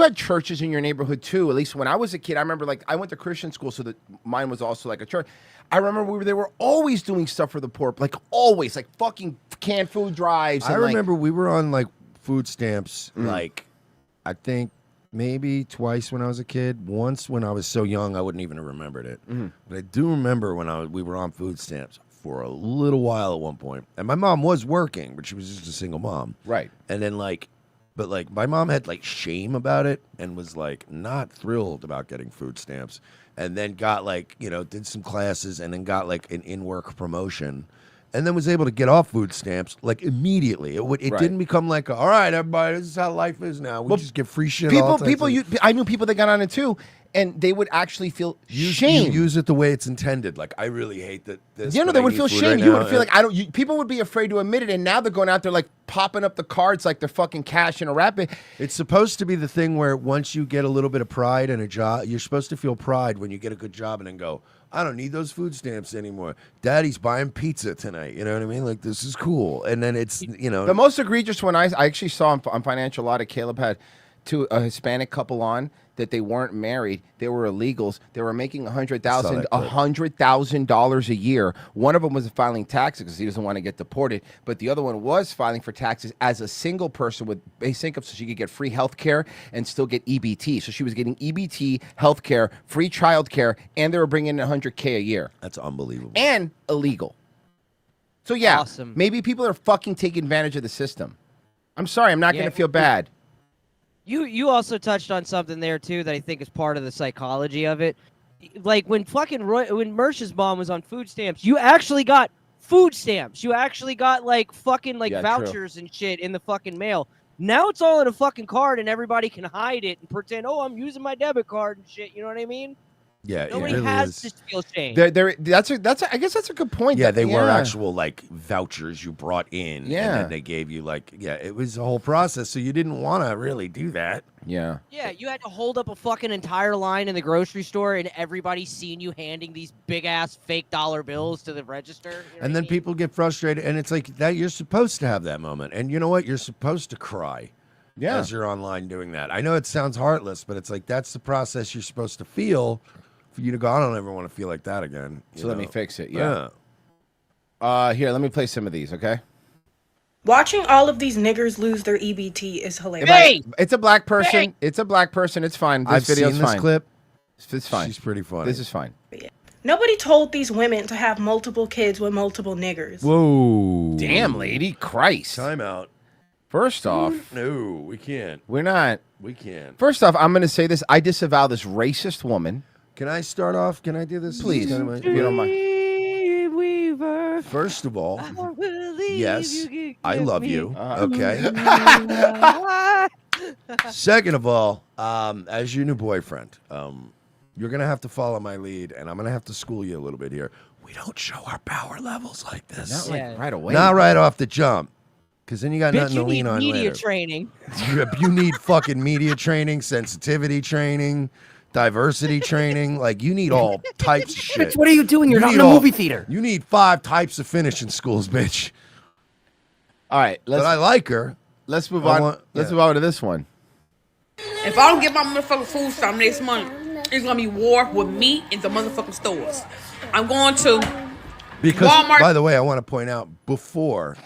had churches in your neighborhood too. At least when I was a kid, I remember like I went to Christian school, so that mine was also like a church. I remember they were always doing stuff for the poor, like always, like fucking canned food drives. I And, remember we were on like food stamps, like I think maybe twice when I was a kid. Once when I was so young, I wouldn't even have remembered it. But I do remember when we were on food stamps for a little while at one point. And my mom was working, but she was just a single mom. Right. And then but my mom had like shame about it and was like not thrilled about getting food stamps. And then got like, you know, did some classes and then got like an in-work promotion. And then was able to get off food stamps like immediately. It didn't become like, all right, everybody, this is how life is now. We just get free shit. all the time. I knew people that got on it too, and they would actually feel shame. You use it the way it's intended. Like I really hate that. This, You know, but they I would need feel food shame. right You now. would feel like people would be afraid to admit it, and now they're going out there like popping up the cards like they're fucking cash in a rapid. It's supposed to be the thing where once you get a little bit of pride in a job, you're supposed to feel pride when you get a good job and then go, I don't need those food stamps anymore. Daddy's buying pizza tonight. You know what I mean? Like, this is cool. And then it's, you know. The most egregious one I actually saw on Financial Audit, Caleb had a Hispanic couple on that they weren't married. They were illegals. They were making $100,000 a year. One of them was filing taxes because he doesn't want to get deported. But the other one was filing for taxes as a single person with basic income so she could get free health care and still get EBT. So she was getting EBT, health care, free child care, and they were bringing in $100K a year. That's unbelievable. And illegal. So yeah, Awesome. maybe people are fucking taking advantage of the system. I'm sorry, I'm not going to feel bad. You also touched on something there too that I think is part of the psychology of it. Like when when Mersh's mom was on food stamps, you actually got food stamps. You actually got like fucking Yeah, true. vouchers and shit in the fucking mail. Now it's all in a fucking card, and everybody can hide it and pretend, oh, I'm using my debit card and shit. You know what I mean? Yeah, Nobody it really has is. to feel shame. I guess that's a good point. Yeah, they were actual like vouchers you brought in. Yeah. And then they gave you it was a whole process. So you didn't want to really do that. Yeah. Yeah, you had to hold up a fucking entire line in the grocery store, and everybody's seeing you handing these big ass fake dollar bills to the register. You know And then people get frustrated, and it's like that. You're supposed to have that moment, and you know what? You're supposed to cry. Yeah. As you're online doing that. I know it sounds heartless, but it's like that's the process you're supposed to feel. For you to go, I don't ever want to feel like that again. So let me fix it. Yeah. Here, let me play some of these, okay? Watching all of these niggers lose their EBT is hilarious. It's a black person. It's a black person. It's fine. This I've video's seen this fine. clip. It's fine. She's pretty funny. This is fine. Nobody told these women to have multiple kids with multiple niggers. Whoa. Damn, lady. Christ. Time out. First off, no, we can't. We're not. We can't. First off, I'm going to say this. I disavow this racist woman. Can I start off? Can I do this? Please, Kind of if you don't mind. First of all, yes, I love you. Uh-huh. Okay. Second of all, as your new boyfriend, you're gonna have to follow my lead, and I'm gonna have to school you a little bit here. We don't show our power levels like this. Not like right away. Not right off the jump, because then you got Bitch, nothing you to need lean on media later. training. You need fucking media training, sensitivity training, diversity training. Like you need all types of shit. Bitch, what are you doing? You're not need in a movie theater. You need 5 types of finishing schools, bitch. All right, but I like her. Let's move I on. want- Let's yeah. move on to this one. If I don't get my motherfucking food stamp next month, it's gonna be war with me in the motherfucking stores. I'm going to Because, Walmart. by the way, I want to point out before,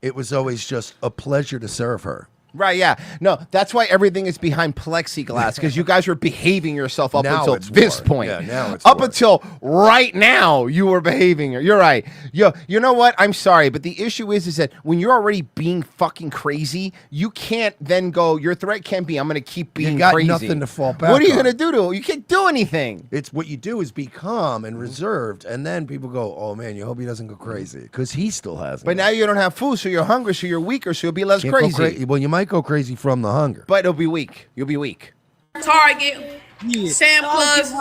it was always just a pleasure to serve her. Right, yeah. No, that's why everything is behind plexiglass, because you guys were behaving yourself up Now until it's this war. point. Yeah, now it's up war. until right now, you were behaving. You're right. Yo, you know what? I'm sorry, but the issue is that when you're already being fucking crazy, you can't then go, your threat can't be, I'm going to keep being You got crazy. nothing to fall back What are you on. going to do to it? You can't do anything. It's what you do is be calm and reserved, and then people go, "Oh man, you hope he doesn't go crazy," because he still hasn't. But now you don't have food, so you're hungry, so you're weaker, so you'll be less Can't go crazy. Well, you might go crazy from the hunger. But it'll be weak. You'll be weak. Target, Sam Plus,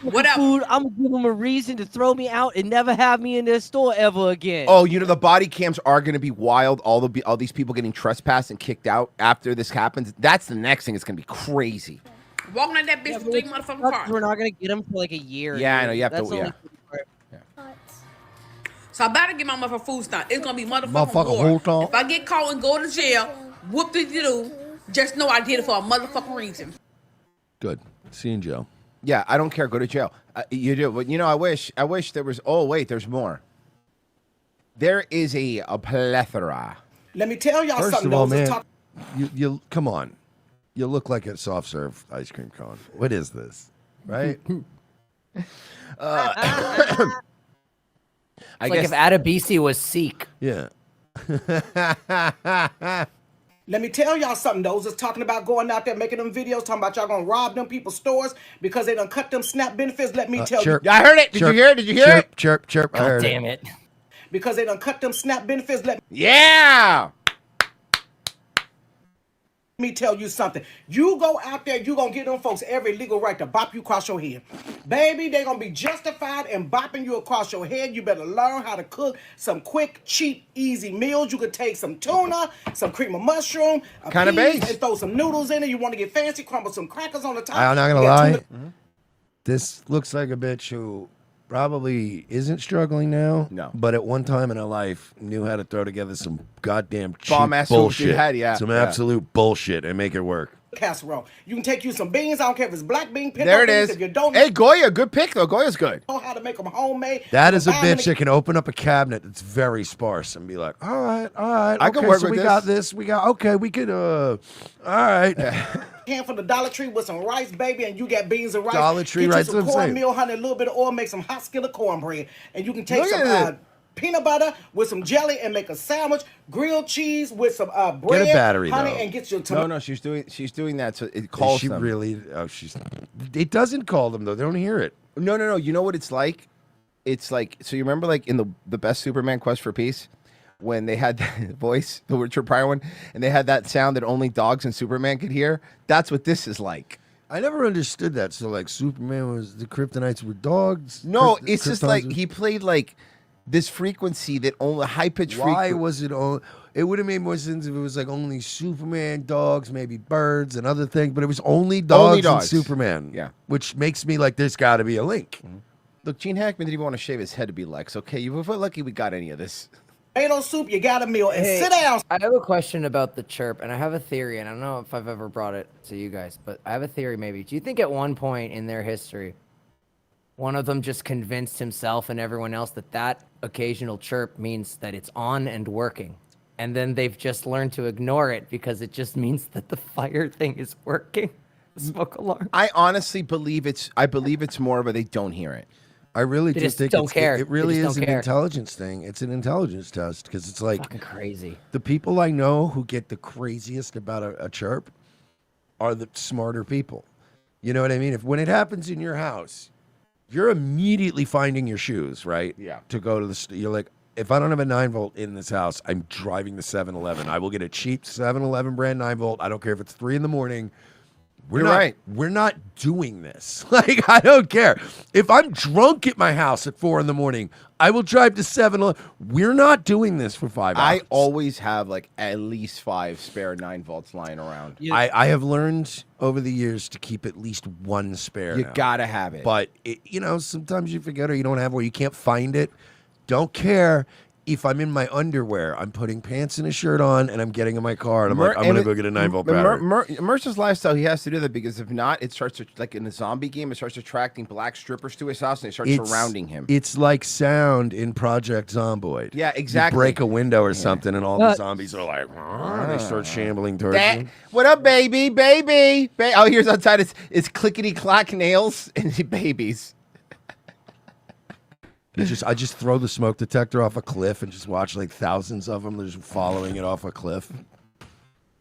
whatever. Food, I'm gonna give them a reason to throw me out and never have me in their store ever again. Oh, you know the body cams are going to be wild. All these people getting trespassed and kicked out after this happens. That's the next thing. It's going to be crazy. walking like that bitch with 3 motherfucking cars. We're not gonna get them for like a year. Yeah, I know, you have to- That's only- So I better get my motherfucking food stamp. It's gonna be motherfucking Motherfucking war. hold on. If I get caught and go to jail, whoop did you do? Just know I did it for a motherfucking reason. Good. Seeing Joe. Yeah, I don't care. Go to jail. You do, but you know, I wish there was. Oh wait, there's more. There is a plethora. Let me tell y'all First something. of all, those man, you come on. You look like a soft serve ice cream cone. What is this? Right? It's like if Adebisi was Sikh. Yeah. Let me tell y'all something. Those that's talking about going out there making them videos, talking about y'all gonna rob them people's stores because they done cut them SNAP benefits. Let me tell chirp. you. I heard it. Did you hear it? Did you hear chirp, it? Chirp, chirp. I God heard damn it. Because they done cut them SNAP benefits. Let Yeah. me tell you something. You go out there, you gonna give them folks every legal right to bop you across your head. Baby, they gonna be justified in bopping you across your head. You better learn how to cook some quick, cheap, easy meals. You could take some tuna, some cream of mushroom, a Kinda peas, base. and throw some noodles in it. You want to get fancy, crumble some crackers on the top. I'm not gonna You got lie. tuna- This looks like a bitch who probably isn't struggling now. No. But at one time in her life knew how to throw together some goddamn cheap Bomb-ass food bullshit. she had, yeah, Some yeah. absolute bullshit and make it work. Casserole. You can take you some beans. I don't care if it's black bean, pinto There it beans. is. If you don't Hey, Goya, good pick though. Goya's good. know how to make them homemade, That is a buy 'em in bitch the- that can open up a cabinet that's very sparse and be like, all right, I okay, could work so with we this. got this, we got, okay, we could, all right. can from the Dollar Tree with some rice, baby, and you got beans and rice. Dollar Tree Get rice, you some that's what I'm saying. cornmeal, honey, a little bit of oil, make some hot skillet cornbread, and you can take Look some at it. peanut butter with some jelly and make a sandwich. Grilled cheese with some bread, Get a battery, honey, though. and get your No, tomato. no, she's doing that. So it Is calls she them. really, it doesn't call them though, they don't hear it. No. You know what it's like? It's like, so you remember like in the best Superman Quest for Peace when they had that voice, the Richard Pryor one, and they had that sound that only dogs and Superman could hear. That's what this is like. I never understood that. So like Superman was the Kryptonites were dogs. No, it's just like he played like this frequency that only high pitched. Why was it on? It would have made more sense if it was like only Superman, dogs, maybe birds and other things, but it was only dogs, and Superman. Yeah. Which makes me like there's got to be a link. Look, Gene Hackman didn't even want to shave his head to be Lex. Okay, you were lucky we got any of this. Tomato soup, you got a meal, and Hey, sit down. I have a question about the chirp, and I have a theory, and I don't know if I've ever brought it to you guys, but I have a theory maybe. Do you think at one point in their history, one of them just convinced himself and everyone else that that occasional chirp means that it's on and working? And then they've just learned to ignore it because it just means that the fire thing is working. The smoke alarm. I honestly believe it's more of a they don't hear it. I really They do just think don't it's, care. it They really just is don't an care. intelligence thing. It's an intelligence test because it's like Fucking crazy. The people I know who get the craziest about a chirp are the smarter people. You know what I mean? If when it happens in your house, you're immediately finding your shoes, right? Yeah. To go to the you're like, if I don't have a 9-volt in this house, I'm driving the 7-Eleven. I will get a cheap 7-Eleven brand 9-volt. I don't care if it's 3 a.m. You're right. We're not doing this. Like, I don't care. If I'm drunk at my house at 4 a.m, I will drive to 7-Eleven. We're not doing this for 5 hours. I always have like at least 5 spare 9-volts lying around. I have learned over the years to keep at least one spare. You now. gotta have it. But sometimes you forget or you don't have or you can't find it. Don't care if I'm in my underwear. I'm putting pants and a shirt on, and I'm getting in my car, and I'm like, I'm gonna go get a 9-volt battery. Mercer's lifestyle, he has to do that because if not, it starts to, like in the zombie game, it starts attracting black strippers to his house, and they start surrounding him. It's like sound in Project Zomboid. Yeah, exactly. You break a window or something, and all the zombies are like, they start shambling towards you. What up, baby? Baby. Oh, here's outside. It's clickety clack nails and babies. I just throw the smoke detector off a cliff and just watch like thousands of them just following it off a cliff.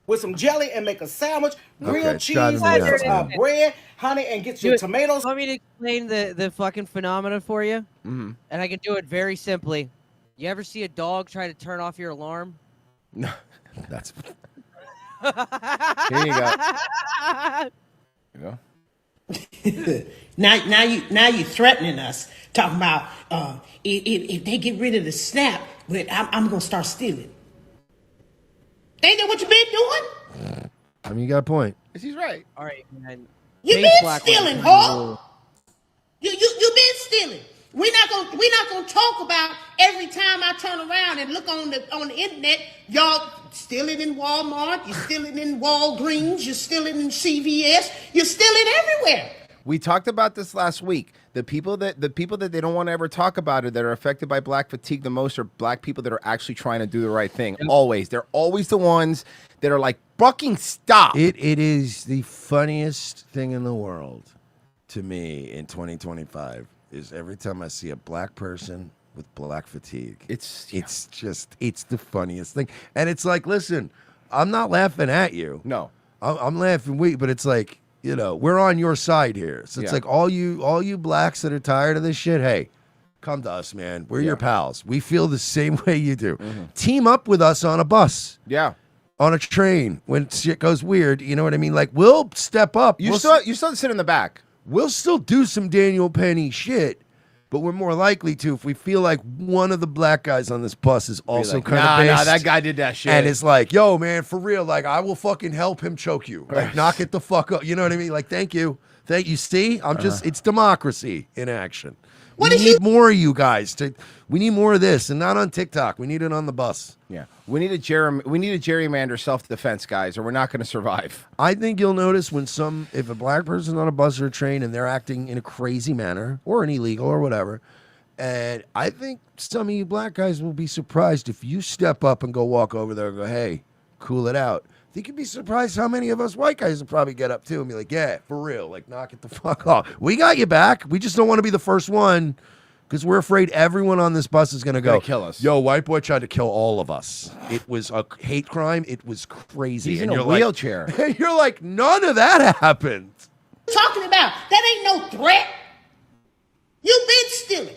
With some jelly and make a sandwich, grilled Okay, cheese, try to do that. bread, honey, and get your tomatoes. Want me to explain the fucking phenomena for you? Mm-hmm. And I can do it very simply. You ever see a dog try to turn off your alarm? No, that's. Here you go. Here you go. now you threatening us, talking about if they get rid of the SNAP, but I'm gonna start stealing. Ain't that what you been doing? I mean, you got a point. He's right. All right, man. You been stealing, huh? You been stealing. We're not gonna talk about every time I turn around and look on the internet, y'all stealing in Walmart, you're stealing in Walgreens, you're stealing in CVS, you're stealing everywhere. We talked about this last week. The people that they don't want to ever talk about it that are affected by black fatigue the most are black people that are actually trying to do the right thing. Always. They're always the ones that are like, fucking stop. It is the funniest thing in the world to me in 2025 is every time I see a black person with black fatigue. It's the funniest thing. And it's like, listen, I'm not laughing at you. No. I'm laughing with you, but it's like, we're on your side here. So it's like all you blacks that are tired of this shit, hey, come to us, man. We're your pals. We feel the same way you do. Team up with us on a bus. Yeah. On a train when shit goes weird, you know what I mean? Like, we'll step up. You still sit in the back. We'll still do some Daniel Penny shit, but we're more likely to if we feel like one of the black guys on this bus is also kind of based. Nah, that guy did that shit. And it's like, yo, man, for real, like, I will fucking help him choke you. Like, knock it the fuck up. You know what I mean? Like, thank you. See? It's democracy in action. We need more of you guys. We need more of this, and not on TikTok. We need it on the bus. Yeah. We need a gerrymander self-defense, guys, or we're not going to survive. I think you'll notice if a black person's on a bus or a train and they're acting in a crazy manner or an illegal or whatever, and I think some of you black guys will be surprised if you step up and go walk over there and go, hey, cool it out. I think you'd be surprised how many of us white guys will probably get up too and be like, yeah, for real, like knock it the fuck off. We got you back. We just don't want to be the first one because we're afraid everyone on this bus is going to go kill us. Yo, white boy tried to kill all of us. It was a hate crime. It was crazy. He's in And a you're like- wheelchair. And you're like, none of that happened. Talking about that ain't no threat. You been stealing.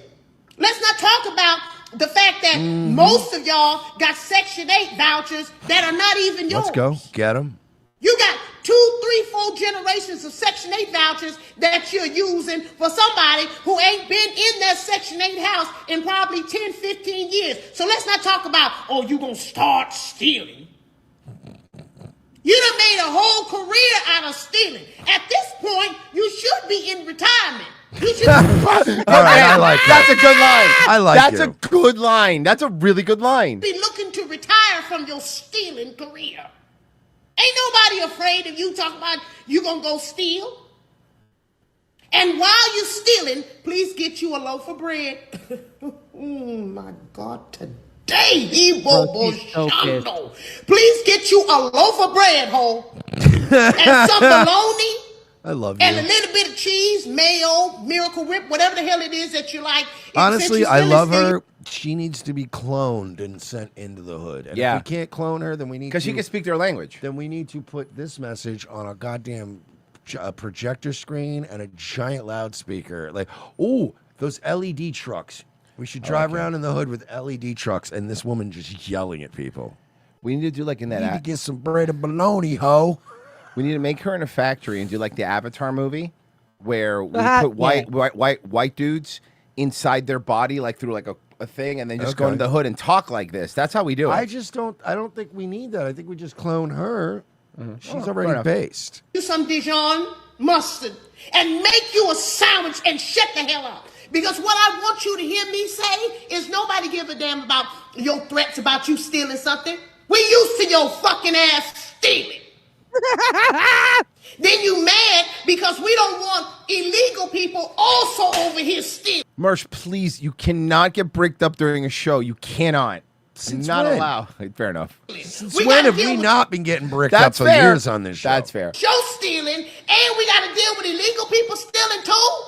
Let's not talk about the fact that most of y'all got Section 8 vouchers that are not even yours. Let's go. Get them. You got 2, 3, 4 generations of Section 8 vouchers that you're using for somebody who ain't been in that Section 8 house in probably 10, 15 years. So let's not talk about, oh, you gonna start stealing. You done made a whole career out of stealing. At this point, you should be in retirement. You should All right, I like that. That's a good line. I like That's you. a good line. That's a really good line. be looking to retire from your stealing career. Ain't nobody afraid of you talking about you gonna go steal. And while you stealing, please get you a loaf of bread. My God, today, Shando. Please get you a loaf of bread, ho. And some bologna. I love you. And a little bit of cheese, mayo, Miracle Whip, whatever the hell it is that you like. Honestly, Since you I still love steal- her. She needs to be cloned and sent into the hood. And Yeah. if we can't clone her, then we need 'Cause she can speak their language. Then we need to put this message on a goddamn projector screen and a giant loudspeaker. Like, oh, those LED trucks. We should drive around in the hood with LED trucks and this woman just yelling at people. We need to do like in that. Need to get some bread and bologna, ho. We need to make her in a factory and do like the Avatar movie, where we Uh-huh, put white dudes inside their body, like through like a thing, and then just go Okay. into the hood and talk like this. That's how we do it. I don't think we need that. I think we just clone her. She's Oh, fair already enough. based. You some Dijon mustard and make you a sandwich and shut the hell up. Because what I want you to hear me say is nobody give a damn about your threats about you stealing something. We used to your fucking ass stealing. Then you mad because we don't want illegal people also over here stealing. Mersh, please, you cannot get bricked up during a show. You cannot. Since not when? allowed. Fair enough. Since when have we not been getting bricked up That's for fair. years on this show? That's fair. Show stealing, and we got to deal with illegal people stealing too.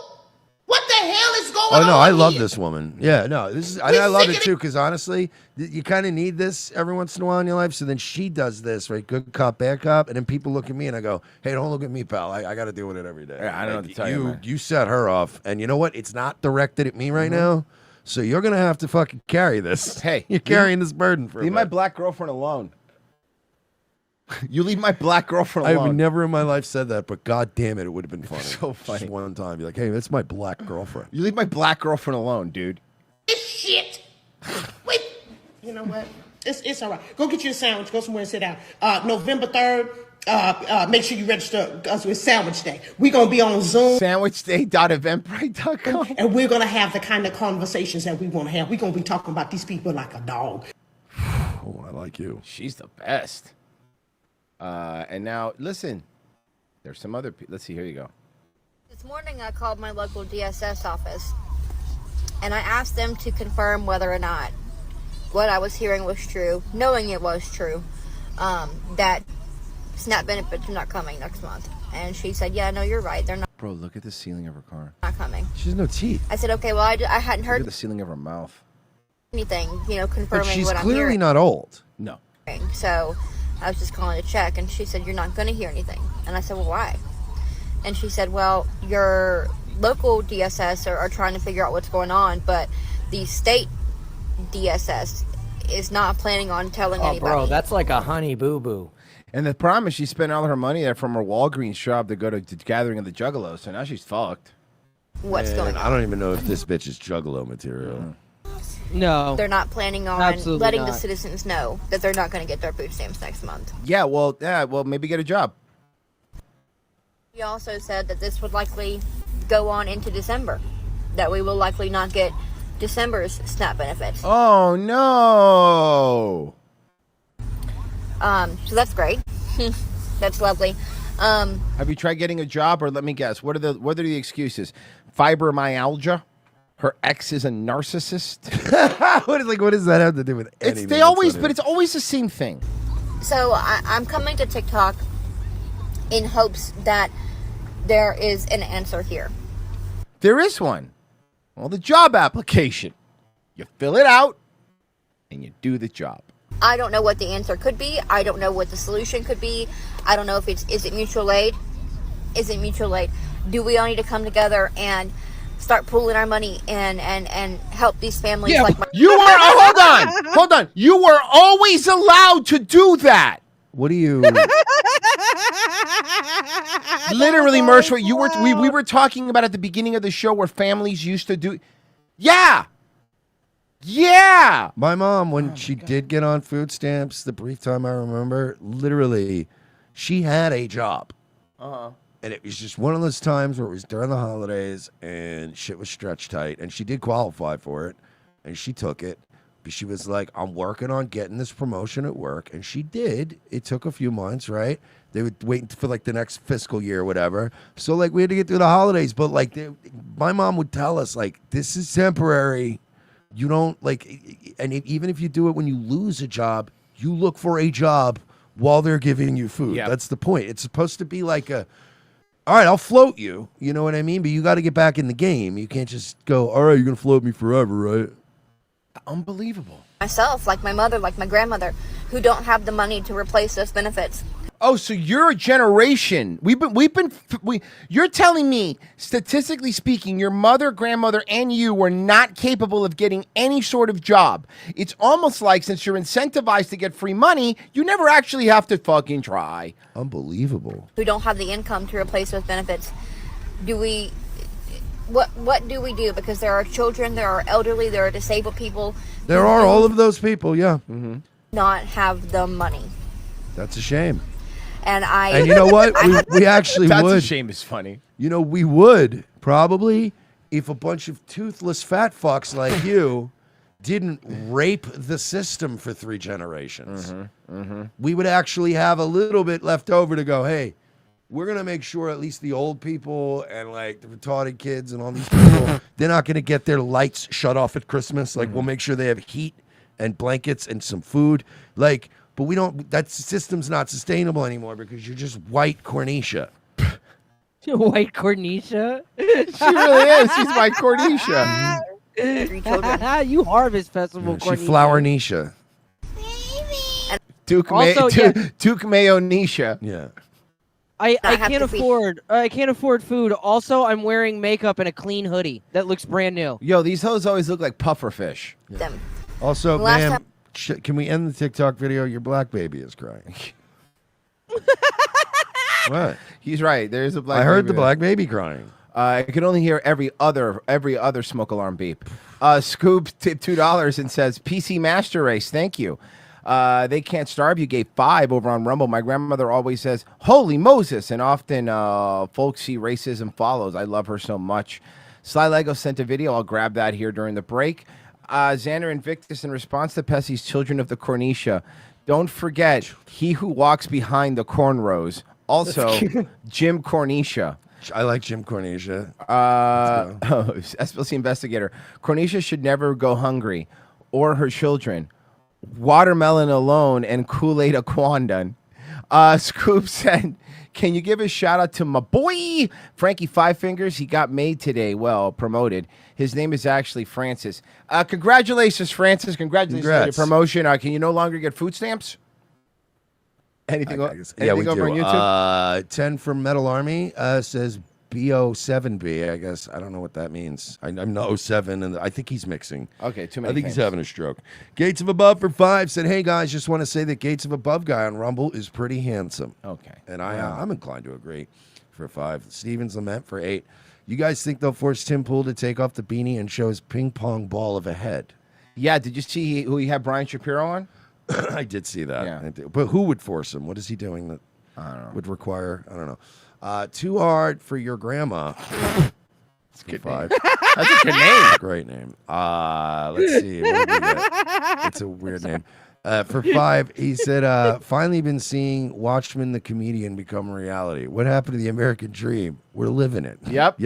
What the hell is going on? Oh no, I love here? this woman. Yeah, no, this is I We love sick it of too because honestly, you kind of need this every once in a while in your life. So then she does this, right? Good cop, bad cop, and then people look at me and I go, "Hey, don't look at me, pal. I got to deal with it every day." Yeah, I don't know what to tell you, man. You set her off, and you know what? It's not directed at me right now, so you're gonna have to fucking carry this. Hey, you're carrying this burden for Leave a my bit. black girlfriend alone. You leave my black girlfriend I've alone. never in my life said that, but god damn it, it would have been funny. So funny. Just one time, be like, "Hey, that's my black girlfriend." You leave my black girlfriend alone, dude. This shit. Wait. You know what? It's all right. Go get you a sandwich. Go somewhere and sit down. November 3rd, make sure you register us with Sandwich Day. We're going to be on Zoom. SandwichDay.eventbrite.com. And we're going to have the kind of conversations that we want to have. We're going to be talking about these people like a dog. Oh, I like you. She's the best. And now, listen. There's some other people. Let's see. Here you go. This morning I called my local DSS office and I asked them to confirm whether or not what I was hearing was true, knowing it was true, that SNAP benefits are not coming next month. And she said, yeah, no, you're right. They're not Bro, look at the ceiling of her car. coming. She has no teeth. I said, okay, well, I hadn't Look heard at the ceiling of her mouth. anything, But confirming she's what I'm clearly hearing. not old. No. So I was just calling to check, and she said, you're not going to hear anything. And I said, well, why? And she said, well, your local DSS are trying to figure out what's going on, but the state DSS is not planning on telling Oh, anybody. bro, that's like a honey boo boo. And the problem is she spent all her money there from her Walgreens job to go to the Gathering of the Juggalos, so now she's fucked. What's going I don't even know if this bitch is juggalo material. No. They're not planning on Absolutely letting the not. citizens know that they're not going to get their food stamps next month. Yeah, well, maybe get a job. He also said that this would likely go on into December, that we will likely not get December's SNAP benefits. Oh no! So that's great. That's lovely. Have you tried getting a job, or let me guess, what are the excuses? Fibromyalgia? Her ex is a narcissist? what does that have to do with anything? It's always the same thing. So I'm coming to TikTok in hopes that there is an answer here. There is one. Well, the job application. You fill it out, and you do the job. I don't know what the answer could be. I don't know what the solution could be. I don't know if is it mutual aid? Is it mutual aid? Do we all need to come together and start pooling our money and help these families Yeah, like my you are. Hold on. You were always allowed to do that. What do you? Literally, Mershwa, we were talking about at the beginning of the show where families used to do. Yeah. My mom, when she did get on food stamps, the brief time I remember, literally, she had a job. And it was just one of those times where it was during the holidays and shit was stretched tight. And she did qualify for it. And she took it. But she was like, I'm working on getting this promotion at work. And she did. It took a few months, right? They would wait for like the next fiscal year or whatever. So like we had to get through the holidays. But like my mom would tell us, like, this is temporary. You don't like, and even if you do it when you lose a job, you look for a job while they're giving you food. Yep. That's the point. It's supposed to be like all right, I'll float you. You know what I mean? But you got to get back in the game. You can't just go, all right, you're going to float me forever, right? Unbelievable. myself, like my mother, like my grandmother, who don't have the money to replace those benefits. Oh, so you're a generation. You're telling me, statistically speaking, your mother, grandmother, and you were not capable of getting any sort of job. It's almost like since you're incentivized to get free money, you never actually have to fucking try. Unbelievable. Who don't have the income to replace those benefits. What do we do? Because there are children, there are elderly, there are disabled people. There are all of those people, yeah. Mm-hmm. Not have the money. That's a shame. And you know what? We actually That's would. a shame is funny. You know, we would probably if a bunch of toothless fat fucks like you didn't rape the system for 3 generations. We would actually have a little bit left over to go, hey, we're going to make sure at least the old people and like the retarded kids and all these people, they're not going to get their lights shut off at Christmas. Like we'll make sure they have heat and blankets and some food. Like, but we don't, that system's not sustainable anymore because you're just white Cornisha. White Cornisha? She really is. She's white Cornisha. You Harvest Festival She Cornisha. flower Nisha. Duke Also, yeah. Duke Mayo Nisha. Yeah. I have can't to feed- afford food. Also, I'm wearing makeup and a clean hoodie that looks brand new. Yo, these hoes always look like pufferfish. Them. Also, Last ma'am, time- can we end the TikTok video? Your black baby is crying. What? He's right. There's a black I heard baby the there. black baby crying. I could only hear every other smoke alarm beep. Scoop tipped $2 and says, PC Master Race, thank you. They Can't Starve You gave 5 over on Rumble. My grandmother always says, holy Moses, and often folks see racism follows. I love her so much. Sly Lego sent a video. I'll grab that here during the break. Xander Invictus, in response to Pessy's Children of the Cornisha, don't forget, he who walks behind the cornrows. Also, Jim Cornisha. I like Jim Cornisha. SPLC investigator. Cornisha should never go hungry, or her children. Watermelon alone and Kool-Aid a quandan. Scoop said, can you give a shout out to my boy, Frankie Five Fingers? He got made today. Well, promoted. His name is actually Francis. Congratulations, Francis. Congratulations on your Congrats. promotion. Can you no longer get food stamps? Anything, Yeah, we anything over do. on YouTube? 10 from Metal Army says BO7B. I guess I don't know what that means. I'm no 07, and I think he's mixing. Okay, too I many think he's things. having a stroke. Gates of Above for 5 said, "Hey guys, just want to say that Gates of Above guy on Rumble is pretty handsome." Okay, and I'm inclined to agree for 5. Stevens Lament for 8. You guys think they'll force Tim Pool to take off the beanie and show his ping pong ball of a head? Yeah, did you see who he had Brian Shapiro on? I did see that. Yeah. I did. But who would force him? What is he doing that would require? I don't know. Too Hard for Your Grandma. It's good 5. That's a good name. Great name. Let's see. What did we get? It's a weird name. For 5, he said, finally been seeing Watchmen the comedian become a reality. What happened to the American dream? We're living it. Yep.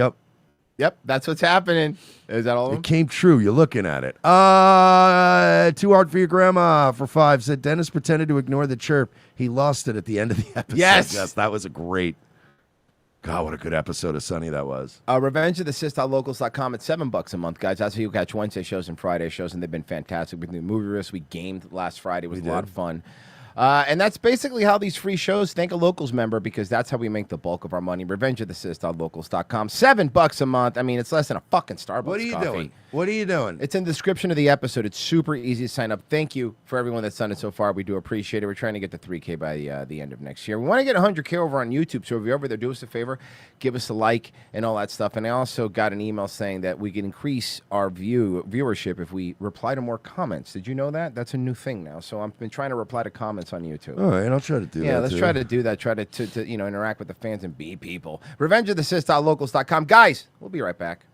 Yep, that's what's happening. Is that all of them? It came true. You're looking at it. Too Hard for Your Grandma for 5 said Dennis pretended to ignore the chirp. He lost it at the end of the episode. Yes. That was a great. God, what a good episode of Sunny that was. Revenge of the Sis.locals.com at $7 a month, guys. That's how you catch Wednesday shows and Friday shows, and they've been fantastic. We did movie risks. We gamed last Friday. It was a lot of fun. And that's basically how these free shows. Thank a Locals member because that's how we make the bulk of our money. RevengeOfTheSith.locals.com. $7 a month. I mean, it's less than a fucking Starbucks What are you coffee. doing? What are you doing? It's in the description of the episode. It's super easy to sign up. Thank you for everyone that's done it so far. We do appreciate it. We're trying to get to 3K by the end of next year. We want to get 100K over on YouTube. So if you're over there, do us a favor, give us a like and all that stuff. And I also got an email saying that we can increase our viewership if we reply to more comments. Did you know that? That's a new thing now. So I've been trying to reply to comments on YouTube. All right, I'll try to do that. Yeah, let's try to do that. Try to interact with the fans and be people. RevengeOfTheSith.locals.com. Guys, we'll be right back.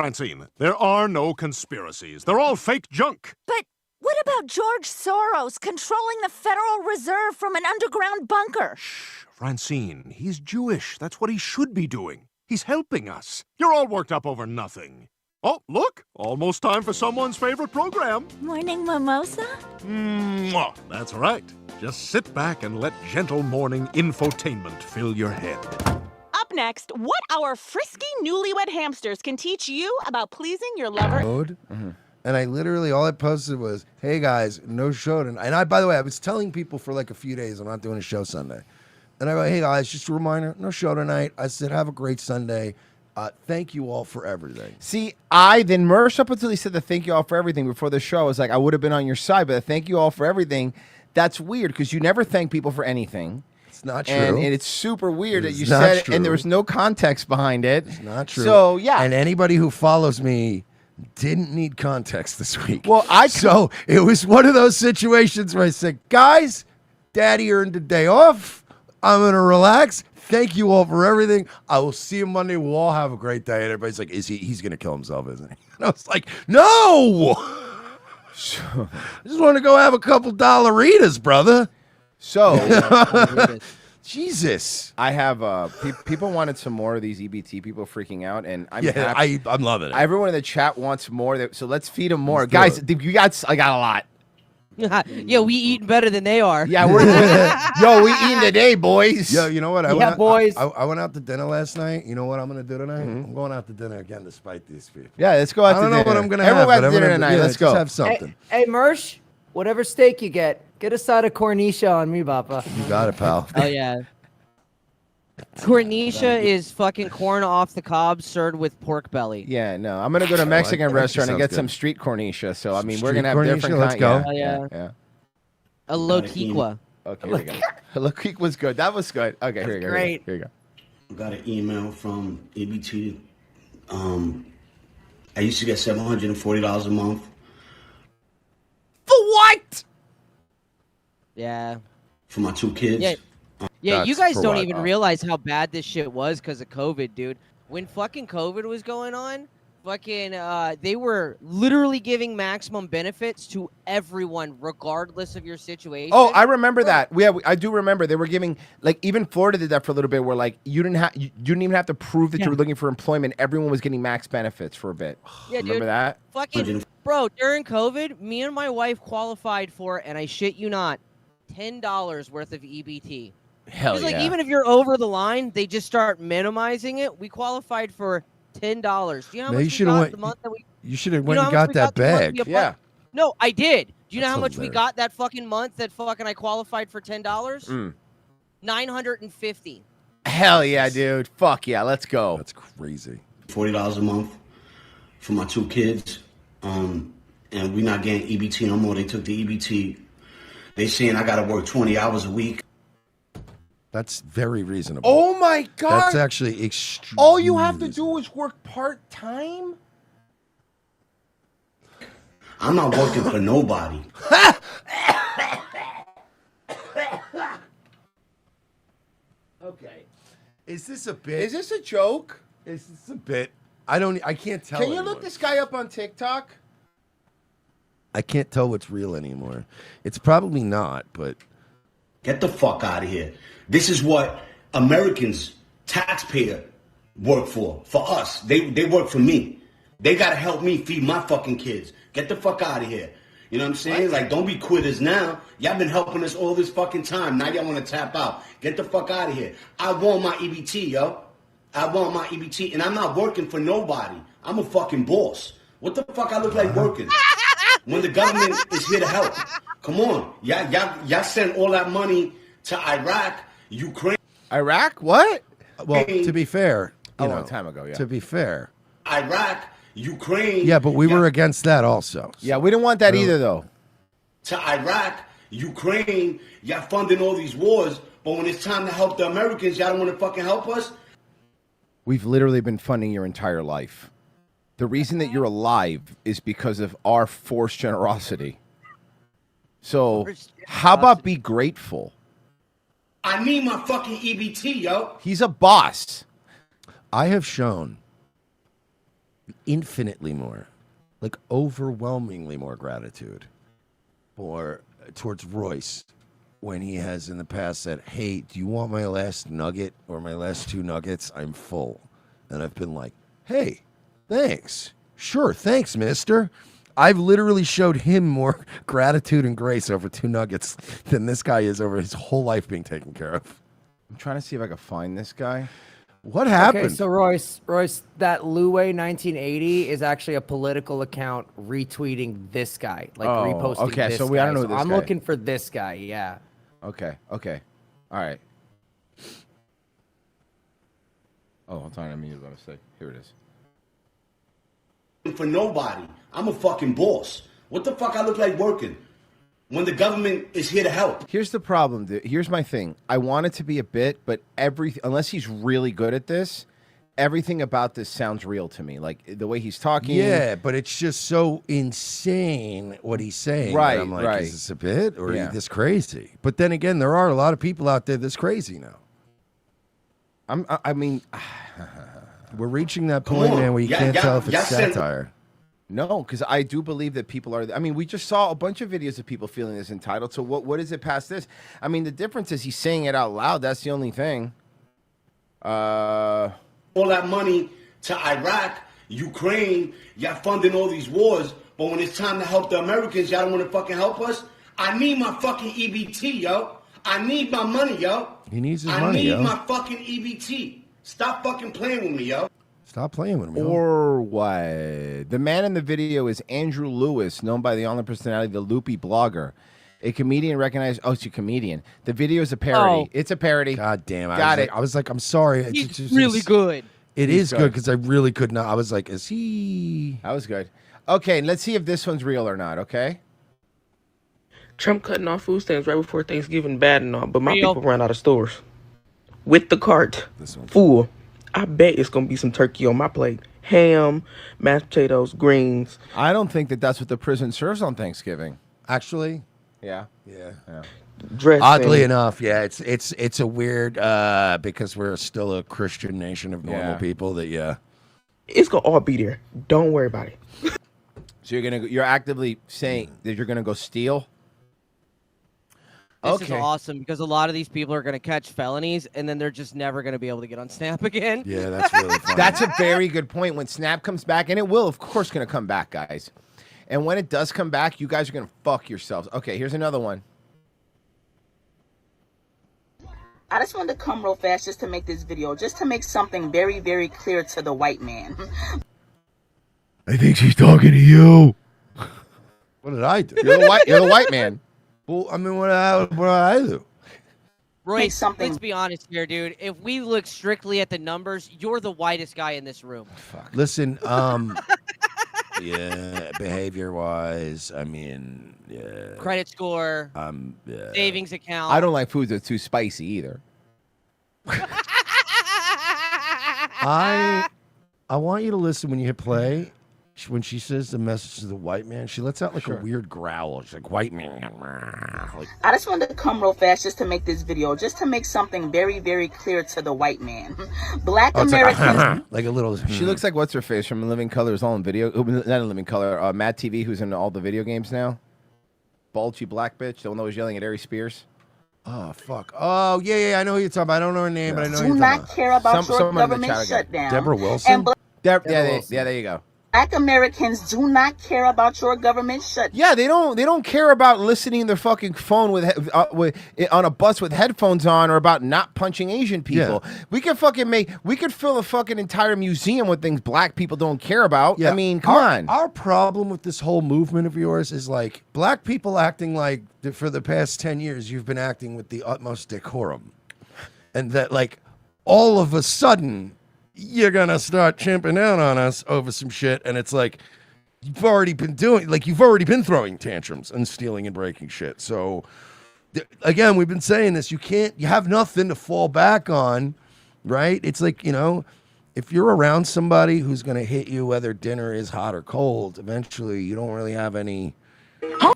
Francine, there are no conspiracies. They're all fake junk. But what about George Soros controlling the Federal Reserve from an underground bunker? Francine, he's Jewish. That's what he should be doing. He's helping us. You're all worked up over nothing. Oh, look, almost time for someone's favorite program. Morning mimosa? Mwah. That's right. Just sit back and let gentle morning infotainment fill your head. Up next, what our frisky newlywed hamsters can teach you about pleasing your lover. Mode. And I literally, all I posted was, hey guys, no show tonight. And by the way, I was telling people for like a few days I'm not doing a show Sunday. And I go, hey guys, just a reminder, no show tonight. I said, have a great Sunday. Thank you all for everything. See, then Mersh, up until he said the thank you all for everything before the show, I was like, I would have been on your side, but the thank you all for everything, that's weird because you never thank people for anything. It's not true. And it's super weird that you said it, and there was no context behind it. It's not true. So, yeah. And anybody who follows me didn't need context this week. Well, So it was one of those situations where I said, guys, Daddy earned a day off. I'm going to relax. Thank you all for everything. I will see you Monday. We'll all have a great day. And everybody's like, he's going to kill himself, isn't he? And I was like, no. I just want to go have a couple dollaritas, brother. So, Jesus. I have people wanted some more of these EBT people freaking out, and I'm I'm loving it. Everyone in the chat wants more, so let's feed them more, Let's do guys. it. I got a lot. Yeah, we eating better than they are. Yeah, we eating today, boys. Yo, you know what? I went out to dinner last night. You know what I'm going to do tonight? I'm going out to dinner again despite these people. Yeah, let's go out to dinner. I don't know what I'm going to have. Everyone but out to dinner I'm gonna- tonight. yeah, Let's go. Just have something. Hey, Mersh, whatever steak you get a side of cornicha on me, Papa. You got it, pal. Oh yeah. Cornicha is fucking corn off the cob served with pork belly. Yeah, no, I'm gonna go to a Mexican restaurant and get some street cornicha. So I mean, we're gonna have cornicha, different. let's go. Yeah. A loquiqua. Okay, here we go. Loquiqua was good. That was good. Okay, here you go. great. Here you go. I got an email from EBT. I used to get $740 a month. For what? Yeah. For my two kids. Yeah. Yeah, you That's guys for don't what? even realize how bad this shit was because of COVID, dude. When fucking COVID was going on, fucking they were literally giving maximum benefits to everyone, regardless of your situation. Oh, I remember that. I do remember they were giving, like, even Florida did that for a little bit, where like you didn't even have to prove that you were looking for employment. Everyone was getting max benefits for a bit. Yeah, remember dude. that? Fucking bro, during COVID, me and my wife qualified for, and I shit you not, $10 worth of EBT. Hell Like, yeah. even if you're over the line, they just start minimizing it. We qualified for $10. Do you know how Man, much you we should got have the month that we? You should have You went know and how got much we that the month we bag. applied? No, I did. Do you know That's how much we hilarious. got that fucking month that fucking I qualified for $10? Mm. $950. Hell yeah, dude. Fuck yeah, let's go. That's crazy. $40 a month for my two kids. And we're not getting EBT no more. They took the EBT. They saying I got to work 20 hours a week. That's very reasonable. Oh my god. That's actually extreme. All you have to do is work part time. I'm not working for nobody. Okay. Is this a bit? Is this a joke? Is this a bit? I can't tell. Can you anymore. look this guy up on TikTok? I can't tell what's real anymore. It's probably not, but Get the fuck out of here. This is what Americans, taxpayer, work for us. They work for me. They got to help me feed my fucking kids. Get the fuck out of here. You know what I'm saying? Like, don't be quitters now. Y'all been helping us all this fucking time. Now y'all want to tap out. Get the fuck out of here. I want my EBT, yo. I want my EBT, and I'm not working for nobody. I'm a fucking boss. What the fuck I look like working? When the government is here to help. Come on. Y'all send all that money to Iraq, Ukraine. Iraq? What? well, to be fair, A you long know, time ago, yeah. To be fair, Iraq, Ukraine. yeah, but we were against that also. Yeah, we didn't want that either, though. To Iraq, Ukraine, y'all funding all these wars, but when it's time to help the Americans, y'all don't want to fucking help us? We've literally been funding your entire life. The reason that you're alive is because of our forced generosity. So, how about be grateful? I need my fucking EBT, yo. He's a boss. I have shown infinitely more, like overwhelmingly more gratitude towards Royce when he has in the past said, "Hey, do you want my last nugget or my last 2 nuggets? I'm full." And I've been like, "Hey, thanks. Sure, thanks, mister." I've literally showed him more gratitude and grace over 2 nuggets than this guy is over his whole life being taken care of. I'm trying to see if I can find this guy. What happened? Okay, so Royce, that Luway 1980 is actually a political account retweeting this guy, like reposting okay, this so guy. I don't know who this I'm guy. looking for this guy, yeah. Okay. All right. Oh, hold on. I mean, you're going to say. Here it is. For nobody. I'm a fucking boss. What the fuck I look like working when the government is here to help? Here's the problem. Here's my thing. I want it to be a bit, but unless he's really good at this, everything about this sounds real to me. Like the way he's talking. Yeah, but it's just so insane what he's saying. Right, that I'm like, right. is this a bit or Yeah. is this crazy? But then again, there are a lot of people out there that's crazy now. I mean, we're reaching that Come point, on. man, where you Yeah, can't yeah, tell if yeah, it's send- satire. No, because I do believe that people are. I mean, we just saw a bunch of videos of people feeling this entitled. So what is it past this? I mean, the difference is he's saying it out loud. That's the only thing. All that money to Iraq, Ukraine, y'all funding all these wars, but when it's time to help the Americans, y'all don't want to fucking help us? I need my fucking EBT, yo. I need my money, yo. He needs his I money, need yo. my fucking EBT. Stop fucking playing with me, yo. Stop playing with me. Or what? The man in the video is Andrew Lewis, known by the online personality, the Loopy Blogger. A comedian recognized. Oh, it's a comedian. The video is a parody. Oh. It's a parody. God damn. Got it. I was like, I'm sorry. He's really good. It He's is good good. because I really could not. I was like, is he? That was good. Okay, let's see if this one's real or not, okay? Trump cutting off food stamps right before Thanksgiving, bad and all, but my Real. people ran out of stores. With the cart full, I bet it's going to be some turkey on my plate. Ham, mashed potatoes, greens. I don't think that that's what the prison serves on Thanksgiving. Actually? Yeah. Yeah. Dressing. Oddly enough, yeah, it's a weird because we're still a Christian nation of normal Yeah. people. That yeah, It's going to all be there. Don't worry about it. So you're actively saying that you're gonna go steal? This is awesome because a lot of these people are going to catch felonies and then they're just never going to be able to get on Snap again. Yeah, that's really funny. That's a very good point. When Snap comes back, and it will, of course, going to come back, guys. And when it does come back, you guys are going to fuck yourselves. Okay, here's another one. I just wanted to come real fast just to make this video, just to make something very, very clear to the white man. I think she's talking to you. What did I do? You're the white man. Well, I mean, what did I do? Royce, let's be honest here, dude. If we look strictly at the numbers, you're the whitest guy in this room. Listen, yeah, behavior-wise, I mean, yeah. Credit score, yeah. savings account. I don't like foods that's too spicy either. I want you to listen when you hit play. When she says the message to the white man, she lets out like a weird growl. She's like, white man. Like, I just wanted to come real fast just to make this video, just to make something very, very clear to the white man. Black oh, it's Americans. like a little. She looks like what's her face from Living Color is all in video. Not in Living Color. Mad TV, who's in all the video games now. Bulgy black bitch, the one that was yelling at Ari Spears. Oh fuck! Oh yeah, I know who you're talking about. I don't know her name, but I know who Do you're talking not care about your someone in the government chat again. shutdown. Deborah Wilson? And Yeah, there you go. Black Americans do not care about your government shutdown. Yeah, they don't care about listening to their fucking phone with on a bus with headphones on, or about not punching Asian people. We could fill a fucking entire museum with things black people don't care about. Yeah, I mean, come on. Our problem with this whole movement of yours is like black people acting like for the past 10 years you've been acting with the utmost decorum, and that like all of a sudden you're gonna start chimping out on us over some shit, and it's like you've already been throwing tantrums and stealing and breaking shit. So again, we've been saying this, you have nothing to fall back on, right? It's like, if you're around somebody who's gonna hit you whether dinner is hot or cold, eventually you don't really have any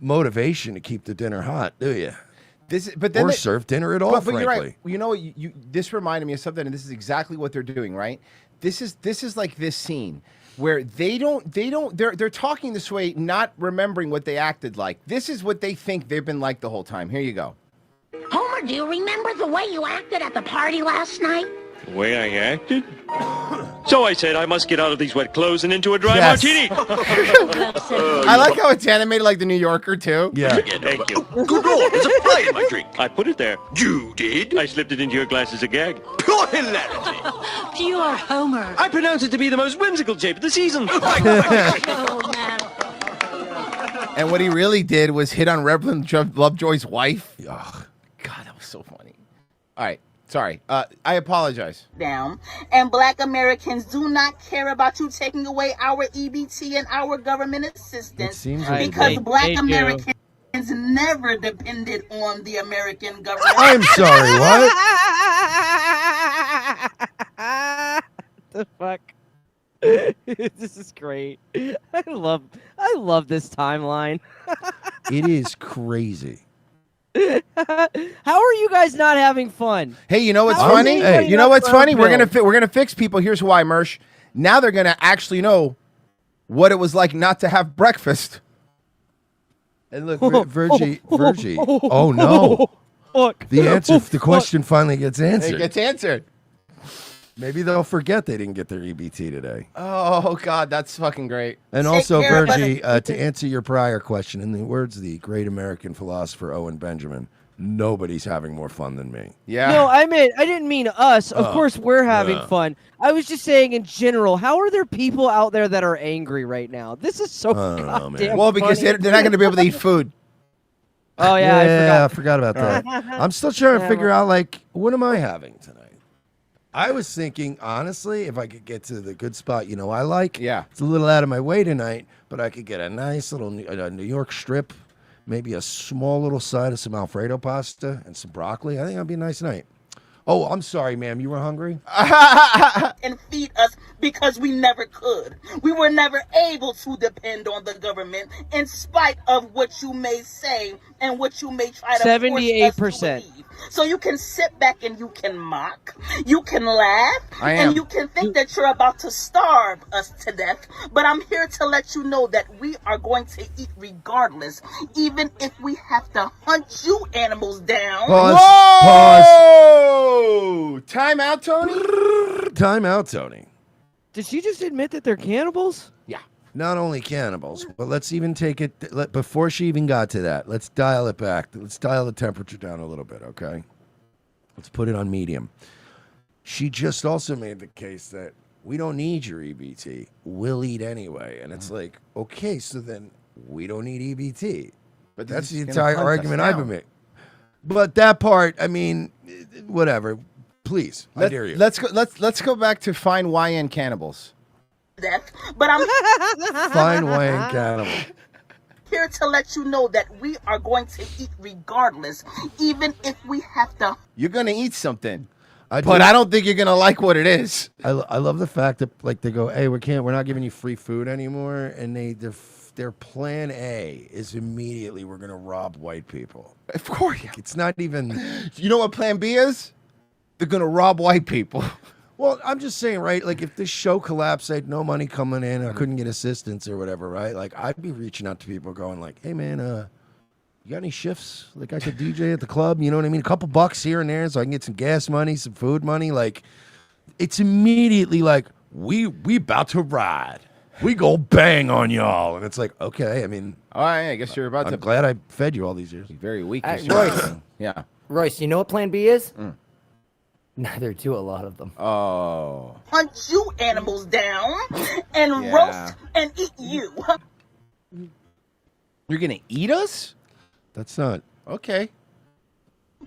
motivation to keep the dinner hot, do you? Or serve dinner at all, But frankly. you're right. You know what? This reminded me of something, and this is exactly what they're doing, right? This is like this scene. where they're talking this way, not remembering what they acted like. This is what they think they've been like the whole time. Here you go. Homer, do you remember the way you acted at the party last night? The way I acted? So I said I must get out of these wet clothes and into a dry Yes. martini. I like how it's animated like the New Yorker, too. Yeah, thank you. Good Lord, there's a fly in my drink. I put it there. You did? I slipped it into your glass as a gag. Pure hilarity. Pure Homer. I pronounce it to be the most whimsical shape of the season. And what he really did was hit on Reverend Lovejoy's wife. Ugh. God, that was so funny. All right. Sorry. I apologize. Down. And black Americans do not care about you taking away our EBT and our government assistance seems like because they black do. Americans never depended on the American government. I'm sorry, what? The fuck? This is great. I love this timeline. It is crazy. How are you guys not having fun? Hey, you know what's How is funny? anybody You know not what's funny? We're thrilled? gonna fix people. Here's why, Mersh. Now they're gonna actually know what it was like not to have breakfast. And look, Virgie. Oh no! Fuck. The answer, the question finally gets answered. It gets answered. Maybe they'll forget they didn't get their EBT today. Oh God, that's fucking great. And also, Virgie, to answer your prior question, in the words of the great American philosopher Owen Benjamin, nobody's having more fun than me. Yeah. No, I didn't mean us. Of Oh, course, we're having yeah. fun. I was just saying in general. How are there people out there that are angry right now? This is so I don't know, goddamn man. Well, because funny. they're not going to be able to eat food. Oh yeah, I forgot about that. I'm still trying to figure out, like, what am I having tonight? I was thinking, honestly, if I could get to the good spot, I like. Yeah. It's a little out of my way tonight, but I could get a nice little New York strip, maybe a small little side of some Alfredo pasta and some broccoli. I think that'd be a nice night. Oh, I'm sorry, ma'am. You were hungry? And feed us because we never could. We were never able to depend on the government in spite of what you may say and what you may try to force us to 78%. believe. So you can sit back and you can mock, you can laugh, and you can think that you're about to starve us to death. But I'm here to let you know that we are going to eat regardless, even if we have to hunt you animals down. Whoa! Time out, Tony. Time out, Tony. Did she just admit that they're cannibals? Yeah. Not only cannibals, but let's even take it, before she even got to that, let's dial it back. Let's dial the temperature down a little bit, okay? Let's put it on medium. She just also made the case that we don't need your EBT. We'll eat anyway. And it's like, okay, so then we don't need EBT. But that's the this is gonna entire hunt us argument I've been down. making. But that part, I mean, whatever. Please, I dare you. Let's go back to fine YN cannibals. Death, but I'm Fine wine cannibal. here to let you know that we are going to eat regardless, even if we have to. You're going to eat something. I don't think you're going to like what it is. I love the fact that, like, they go, hey, we're not giving you free food anymore, and their plan A is immediately we're going to rob white people. Of course. It's not even. You know what plan B is? They're going to rob white people. Well, I'm just saying, right? Like, if this show collapsed, I had no money coming in, I couldn't get assistance or whatever, right? Like, I'd be reaching out to people going like, hey, man, you got any shifts? Like, I could DJ at the club, you know what I mean? A couple bucks here and there so I can get some gas money, some food money. Like, it's immediately like, we about to ride. We go bang on y'all. And it's like, okay, I mean. All right, I guess you're about I'm to. glad I fed you all these years. Very weak. Royce. Yeah. Royce, you know what plan B is? Neither do a lot of them. Oh. Hunt you animals down and Yeah. roast and eat you. You're going to eat us? That's not. Okay.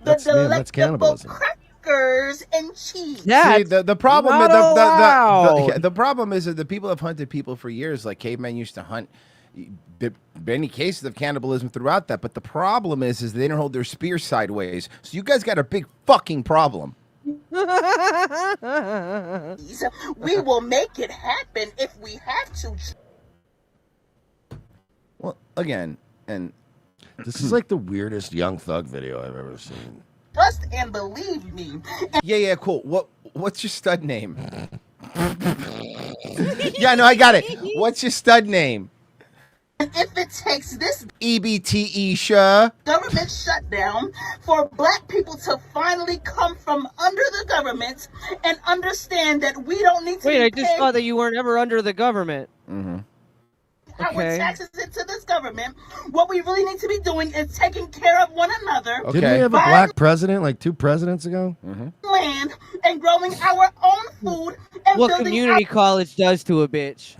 That's delectable cannibalism. crackers and cheese. See, the problem not is allowed. the problem is that the people have hunted people for years, like cavemen used to hunt. There many cases of cannibalism throughout that, but the problem is they don't hold their spear sideways. So you guys got a big fucking problem. We will make it happen if we have to. Well, again, and this is like the weirdest Young Thug video I've ever seen. Trust and believe me. Yeah, cool. What's your stud name? Yeah, no, I got it. What's your stud name? And if it takes this EBT-isha government shutdown for black people to finally come from under the government and understand that we don't need to Wait, be I just paying thought that you weren't ever under the government. our taxes into this government, what we really need to be doing is taking care of one another. Didn't we have a black president like 2 presidents ago? Land and growing our own food and What building community college does to a bitch.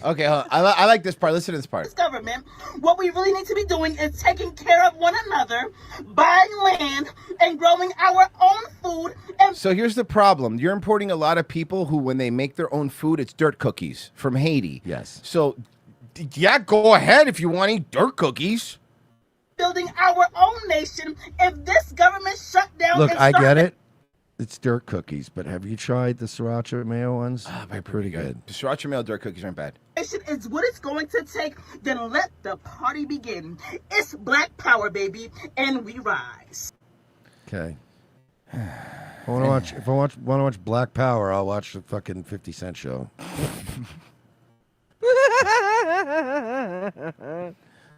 Okay, hold on. I like this part. Listen to this part. this government, what we really need to be doing is taking care of one another, buying land and growing our own food. And So here's the problem. You're importing a lot of people who, when they make their own food, it's dirt cookies from Haiti. Yes. So, yeah, go ahead if you want to eat dirt cookies. building our own nation. If this government shutdown Look, and I get started- it. It's dirt cookies, but have you tried the sriracha mayo ones? They're pretty good. The sriracha mayo dirt cookies aren't bad. is what it's going to take, then let the party begin. It's Black Power, baby, and we rise. Okay. If I want to watch Black Power, I'll watch the fucking 50 Cent show.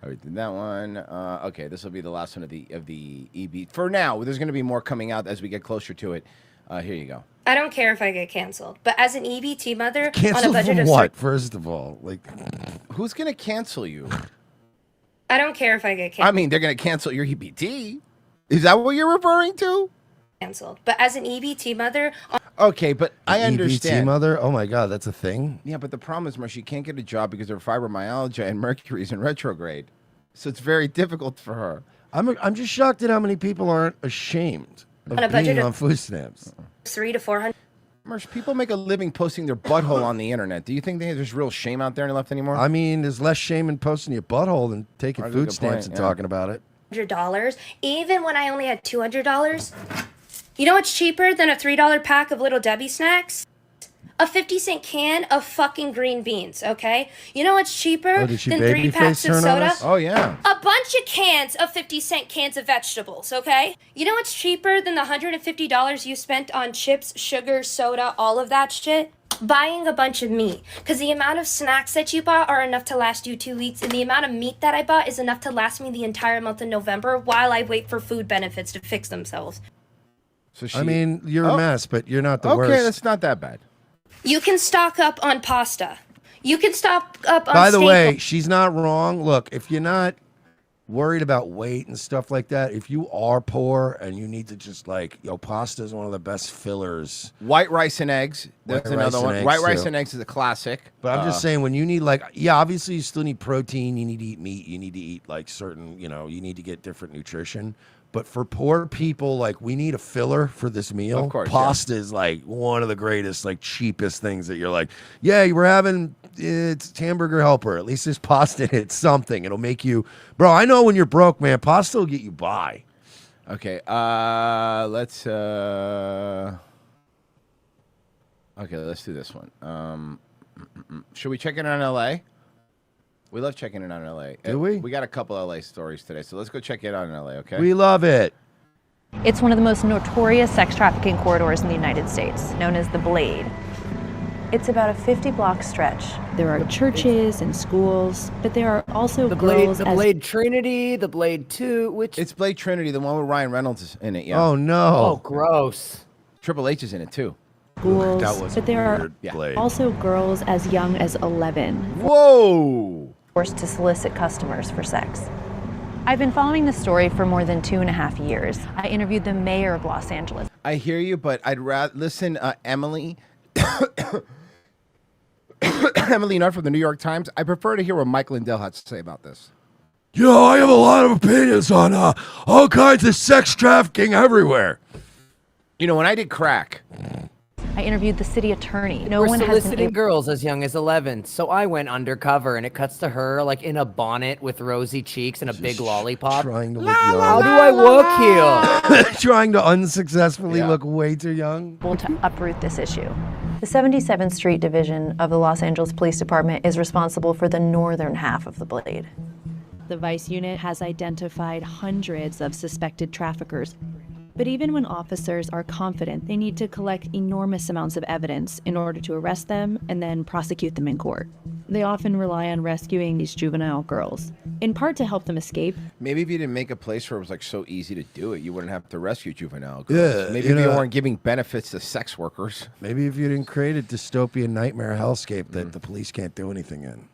All right, did that one. Okay, this will be the last one of the EB. For now, there's going to be more coming out as we get closer to it. Here you go. I don't care if I get canceled, but as an EBT mother on a Cancel budget from of what? First of all, who's going to cancel you? I don't care if I get canceled. I mean, they're going to cancel your EBT. Is that what you're referring to? Canceled, but as an EBT mother. Okay, but I EBT understand. mother? Oh my God, that's a thing. Yeah, but the problem is, Marsh, she can't get a job because of fibromyalgia and Mercury's in retrograde. So it's very difficult for her. I'm just shocked at how many people aren't ashamed of On a budget being of- on food stamps. 300 to 400. Marsh, people make a living posting their butthole on the internet. Do you think there's real shame out there left anymore? I mean, there's less shame in posting your butthole than taking That's a food good stamps point, and yeah. talking about it. $100, even when I only had $200. You know what's cheaper than a $3 pack of Little Debbie snacks? A 50-cent can of fucking green beans, okay? You know what's cheaper Oh, did she than 3 baby packs face of turn on soda? us? Oh, yeah. A bunch of cans of 50-cent cans of vegetables, okay? You know what's cheaper than the $150 you spent on chips, sugar, soda, all of that shit? Buying a bunch of meat. Because the amount of snacks that you bought are enough to last you 2 weeks, and the amount of meat that I bought is enough to last me the entire month of November while I wait for food benefits to fix themselves. So I mean, you're a mess, but you're not the worst. Okay, that's not that bad. You can stock up on pasta. You can stock up on By the way, staples. she's not wrong. Look, if you're not worried about weight and stuff like that, if you are poor and you need to just pasta is one of the best fillers. White rice and eggs. That's White another rice one. and White eggs, rice too. and eggs is a classic. But I'm just saying, when you need obviously you still need protein, you need to eat meat, you need to eat certain, you need to get different nutrition. But for poor people, we need a filler for this meal. Of course, pasta is one of the greatest, cheapest things that you're yeah, we're having it's hamburger helper. At least there's pasta in it. It's something. It'll make you, bro. I know when you're broke, man, pasta will get you by. Okay, let's do this one. Should we check in on LA? We love checking in on LA. Do we? We got a couple LA stories today, so let's go check in on LA, okay? We love it. It's one of the most notorious sex trafficking corridors in the United States, known as the Blade. It's about a 50-block stretch. There are churches and schools, but there are also The Blade, girls the as Blade Trinity, the Blade 2, which It's Blade Trinity, the one with Ryan Reynolds is in it, yeah. Oh, no. Oh, gross. Triple H is in it, too. schools, That was but there are Blade. also girls as young as 11. Whoa! Forced to solicit customers for sex. I've been following this story for more than 2.5 years. I interviewed the mayor of Los Angeles. I hear you, but I'd rather listen, Emily. Emily Nutt from the New York Times. I prefer to hear what Mike Lindell had to say about this. I have a lot of opinions on all kinds of sex trafficking everywhere. You know, when I did crack, I interviewed the city attorney. No We're one has been soliciting able. girls as young as 11, so I went undercover, and it cuts to her in a bonnet with rosy cheeks and a big lollipop. Trying to look young. How do I look here? Trying to unsuccessfully look way too young. To uproot this issue. The 77th Street Division of the Los Angeles Police Department is responsible for the northern half of the Blade. The Vice Unit has identified hundreds of suspected traffickers. But even when officers are confident, they need to collect enormous amounts of evidence in order to arrest them and then prosecute them in court. They often rely on rescuing these juvenile girls, in part to help them escape. Maybe if you didn't make a place where it was like so easy to do it, you wouldn't have to rescue juvenile girls. Yeah, Maybe you if you know- weren't giving benefits to sex workers. Maybe if you didn't create a dystopian nightmare hellscape that the police can't do anything in.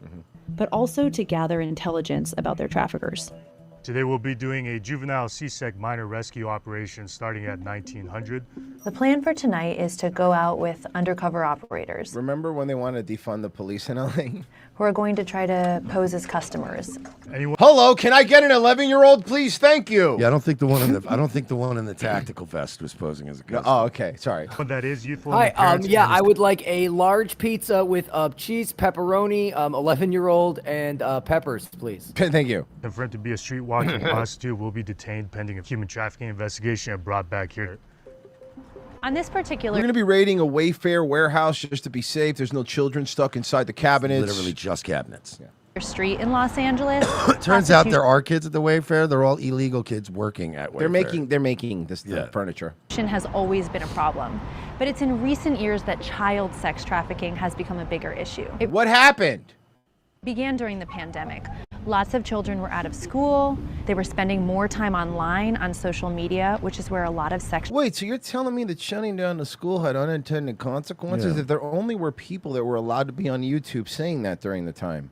But also to gather intelligence about their traffickers. Today we'll be doing a juvenile CSEC minor rescue operation starting at 1900. The plan for tonight is to go out with undercover operators Remember when they wanted to defund the police in LA? who are going to try to pose as customers. Hello, can I get an 11-year-old, please? Thank you. Yeah, I don't think the one in the tactical vest was posing as a customer. Oh, okay. Sorry. What that is, youthful. Hi, I would like a large pizza with cheese, pepperoni, 11-year-old, and peppers, please. Thank you. And for him to be a street walking prostitute will be detained pending a human trafficking investigation and brought back here. On this particular... We're going to be raiding a Wayfair warehouse just to be safe. There's no children stuck inside the cabinets. Literally just cabinets. street in Los Angeles. Turns out there are kids at the Wayfair. They're all illegal kids working at Wayfair. They're making this furniture. Has always been a problem, but it's in recent years that child sex trafficking has become a bigger issue. What happened? Began during the pandemic. Lots of children were out of school. They were spending more time online on social media, which is where a lot of sex... Wait, so you're telling me that shutting down the school had unintended consequences? Yeah. If there only were people that were allowed to be on YouTube saying that during the time.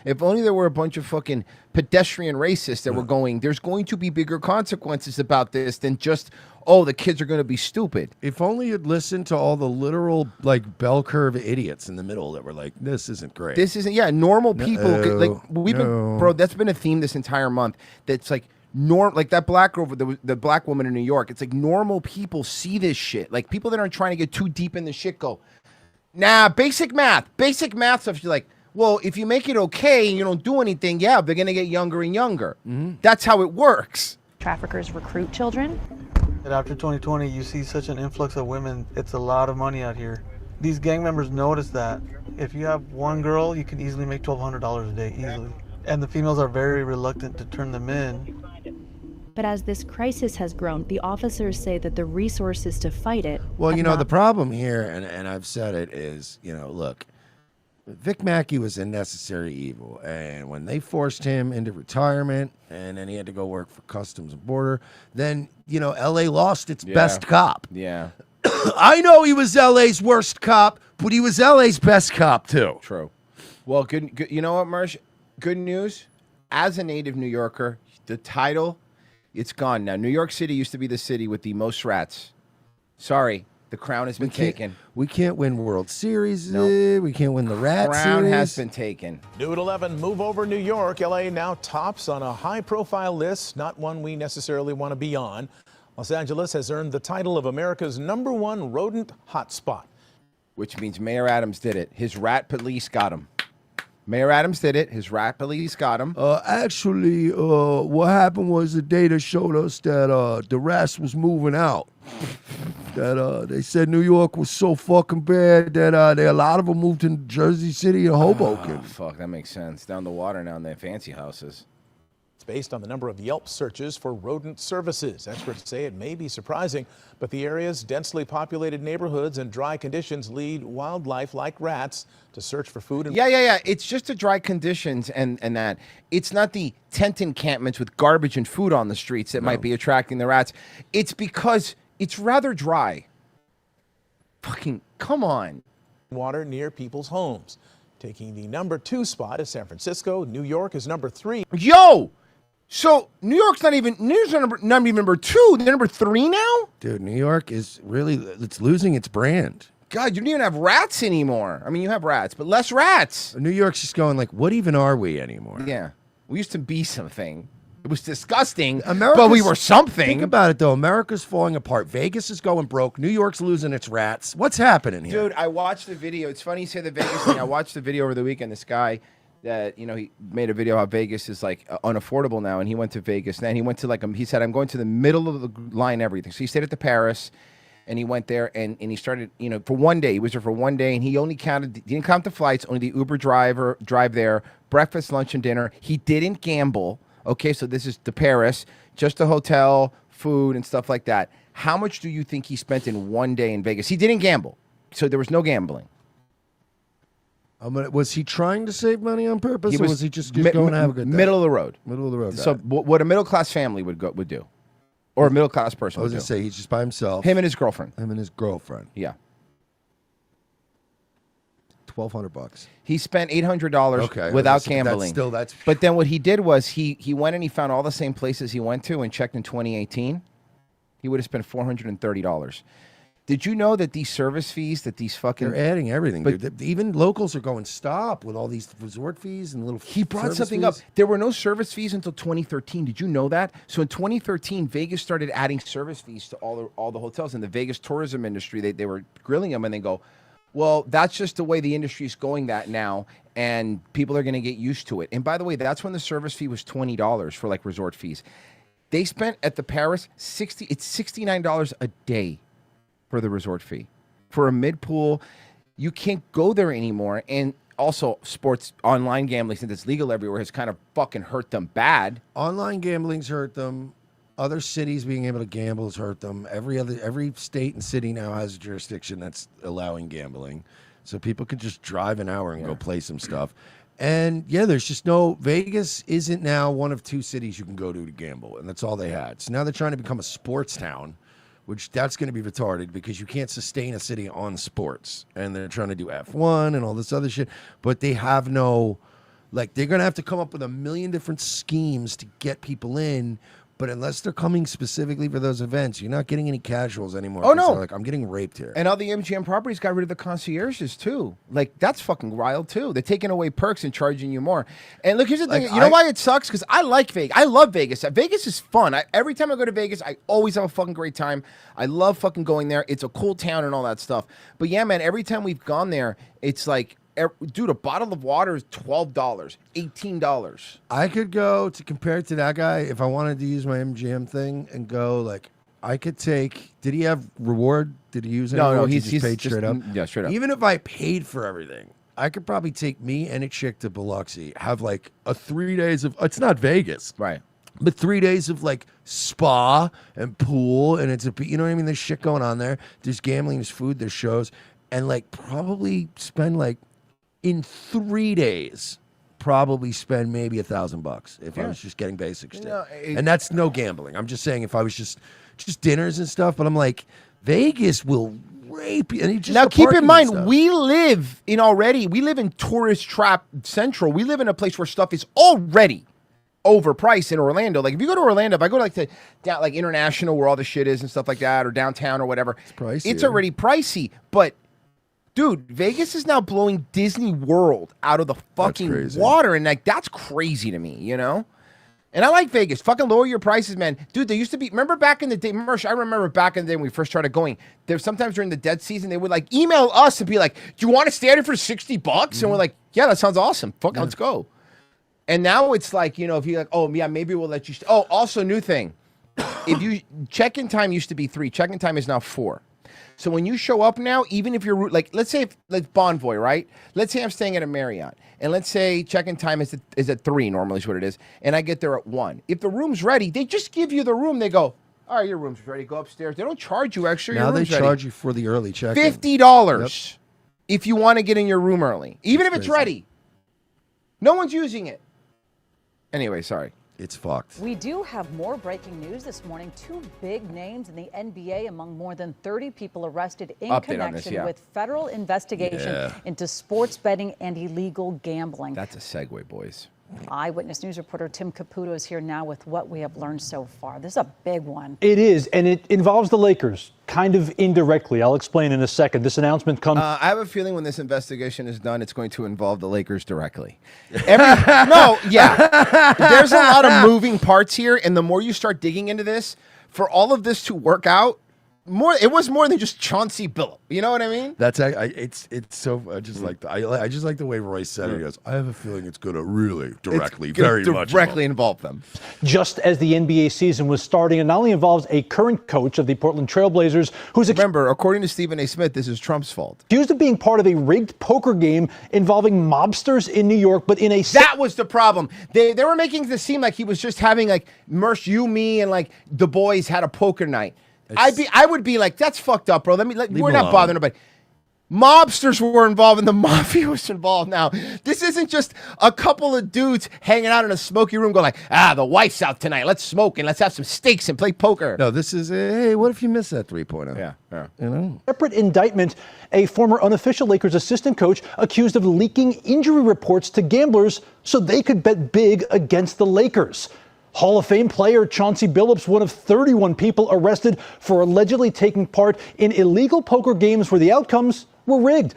If only there were a bunch of fucking pedestrian racists that were going, there's going to be bigger consequences about this than just, oh, the kids are going to be stupid. If only you'd listened to all the literal, like, bell curve idiots in the middle that were like, this isn't great. This isn't, normal people. Like, we've No. been, bro, that's been a theme this entire month. That's like, like that black girl, the black woman in New York. It's like normal people see this shit. Like, people that aren't trying to get too deep in the shit go, nah, basic math stuff. You're like, well, if you make it okay and you don't do anything, they're going to get younger and younger. That's how it works. Traffickers recruit children. And after 2020, you see such an influx of women. It's a lot of money out here. These gang members notice that. If you have one girl, you can easily make $1,200 a day, easily. And the females are very reluctant to turn them in. But as this crisis has grown, the officers say that the resources to fight it... Well, have you know, not- the problem here, and I've said it, is, look, Vic Mackey was a necessary evil. And when they forced him into retirement and then he had to go work for Customs and Border, then, L.A. lost its best cop. Yeah. I know he was L.A.'s worst cop, but he was L.A.'s best cop, too. True. Well, good. You know what, Marsh? Good news. As a native New Yorker, the title, it's gone now. New York City used to be the city with the most rats. Sorry, the crown has been taken. We can't win World Series. We can't win the Rat Crown Series. has been taken. New at 11, move over New York. LA now tops on a high-profile list, not one we necessarily want to be on. Los Angeles has earned the title of America's #1 rodent hotspot. Which means Mayor Adams did it. His rat police got him. Mayor Adams did it. His rat police got him. Actually, what happened was the data showed us that the rats was moving out. That they said New York was so fucking bad that a lot of them moved to Jersey City and Hoboken. Oh, fuck, that makes sense. Down the water now in their fancy houses. It's based on the number of Yelp searches for rodent services. Experts say it may be surprising, but the area's densely populated neighborhoods and dry conditions lead wildlife like rats to search for food. And Yeah. It's just the dry conditions and that. It's not the tent encampments with garbage and food on the streets that might be attracting the rats. It's because it's rather dry. Fucking, come on. Water near people's homes. Taking the #2 spot is San Francisco. New York is #3. Yo! So New York's not even number 2. They're number 3 now? Dude, New York is really, it's losing its brand. God, you don't even have rats anymore. I mean, you have rats, but less rats. New York's just going like, what even are we anymore? Yeah. We used to be something. It was disgusting, America's- but we were something. Think about it, though. America's falling apart. Vegas is going broke. New York's losing its rats. What's happening here? Dude, I watched the video. It's funny you say the Vegas thing. I watched the video over the weekend. This guy that, he made a video how Vegas is like unaffordable now. And he went to Vegas. And then he went to he said, I'm going to the middle of the line, everything. So he stayed at the Paris and he went there and he started, for one day. He was there for one day and he didn't count the flights, only the Uber drive there, breakfast, lunch, and dinner. He didn't gamble. Okay, so this is the Paris, just a hotel, food and stuff like that. How much do you think he spent in one day in Vegas? He didn't gamble, so there was no gambling. Was he trying to save money on purpose, or was he just going to have a good day? Middle of the road. Middle of the road. So what a middle class family would do, or a middle class person. I was would going to say he's just by himself. Him and his girlfriend. Yeah. $1,200. He spent $800 without gambling. That's But then what he did was he went and he found all the same places he went to and checked in 2018. He would have spent $430. Did you know that these service fees, that these fucking... They're adding everything, But dude. Even locals are going, stop with all these resort fees and little He brought service something fees. up. There were no service fees until 2013. Did you know that? So in 2013, Vegas started adding service fees to all the hotels. In the Vegas tourism industry, they were grilling them and they go, well, that's just the way the industry is going that now, and people are going to get used to it. And by the way, that's when the service fee was $20 for like resort fees. They spent at the Paris it's $69 a day for the resort fee. For a mid-pool, you can't go there anymore. And also, sports online gambling, since it's legal everywhere, has kind of fucking hurt them bad. Online gambling's hurt them. Other cities being able to gamble has hurt them. Every state and city now has a jurisdiction that's allowing gambling. So people can just drive an hour and go play some stuff. And yeah, there's just Vegas isn't now one of two cities you can go to gamble, and that's all they had. So now they're trying to become a sports town, which that's going to be retarded because you can't sustain a city on sports. And they're trying to do F1 and all this other shit, but they have they're going to have to come up with a million different schemes to get people in. But unless they're coming specifically for those events, you're not getting any casuals anymore. Oh, no. Like, I'm getting raped here. And all the MGM properties got rid of the concierges, too. Like, that's fucking wild, too. They're taking away perks and charging you more. And look, here's the thing. You know why it sucks? Because I like Vegas. I love Vegas. Vegas is fun. Every time I go to Vegas, I always have a fucking great time. I love fucking going there. It's a cool town and all that stuff. But yeah, man, every time we've gone there, it's like, dude, a bottle of water is $12, $18. I could go to compare to that guy if I wanted to use my MGM thing and go like I could take. Did he have reward? Did he use any? No, he's paid straight up. Yeah, straight up. Even if I paid for everything, I could probably take me and a chick to Biloxi, have like a 3 days of. It's not Vegas, right? But 3 days of like spa and pool, and it's you know what I mean. There's shit going on there. There's gambling, there's food, there's shows, and like probably spend like. In 3 days, probably spend maybe $1,000 if I was just getting basic stuff. And that's no gambling. I'm just saying if I was just dinners and stuff. But I'm like, Vegas will rape you. And now keep in mind, we live in tourist trap central. We live in a place where stuff is already overpriced in Orlando. Like if you go to Orlando, if I go to like International where all the shit is and stuff like that, or downtown or whatever, it's already pricey. But dude, Vegas is now blowing Disney World out of the fucking water, and like that's crazy to me, you know? And I like Vegas. Fucking lower your prices, man. Dude, there used to be, remember back in the day, Mersh, I remember back in the day when we first started going, there sometimes during the dead season, they would like email us and be like, do you want to stay there for $60? And we're like, yeah, that sounds awesome. Fuck, let's go. And now it's like, you know, if you're like, oh, yeah, maybe we'll let you. Oh, also new thing. If you, check-in time used to be 3. Check-in time is now 4. So when you show up now, even if you're like, let's say let's Bonvoy, right? Let's say I'm staying at a Marriott, and let's say check-in time is at 3, normally is what it is, and I get there at 1. If the room's ready, they just give you the room. They go, all right, your room's ready. Go upstairs. They don't charge you extra. Now your they room's charge ready. you for the early check-in. $50 if you want to get in your room early, even if it's ready. No one's using it. Anyway, sorry. It's fucked. We do have more breaking news this morning. 2 big names in the NBA among more than 30 people arrested in connection with federal investigation into sports betting and illegal gambling. That's a segue, boys. Eyewitness News reporter Tim Caputo is here now with what we have learned so far. This is a big one. It is, and it involves the Lakers, kind of indirectly. I'll explain in a second. This announcement comes... I have a feeling when this investigation is done, it's going to involve the Lakers directly. There's a lot of moving parts here, and the more you start digging into this, for all of this to work out, It was more than just Chauncey Billups. You know what I mean? That's it's so I just like I just like the way Royce said it. He goes, I have a feeling it's going to really directly involve them. Just as the NBA season was starting, it not only involves a current coach of the Portland Trailblazers, who's remember, according to Stephen A. Smith, this is Trump's fault. Accused of being part of a rigged poker game involving mobsters in New York, but in a that was the problem. They were making this seem like he was just having like Mersh, you, me, and like the boys had a poker night. I would be like, that's fucked up, bro. We're not bothering nobody. Mobsters were involved and the mafia was involved now. This isn't just a couple of dudes hanging out in a smoky room going like, the wife's out tonight. Let's smoke and let's have some steaks and play poker. No, this is, hey, what if you miss that 3-pointer? Yeah. You know? Separate indictment, a former unofficial Lakers assistant coach accused of leaking injury reports to gamblers so they could bet big against the Lakers. Hall of Fame player Chauncey Billups, one of 31 people arrested for allegedly taking part in illegal poker games where the outcomes were rigged.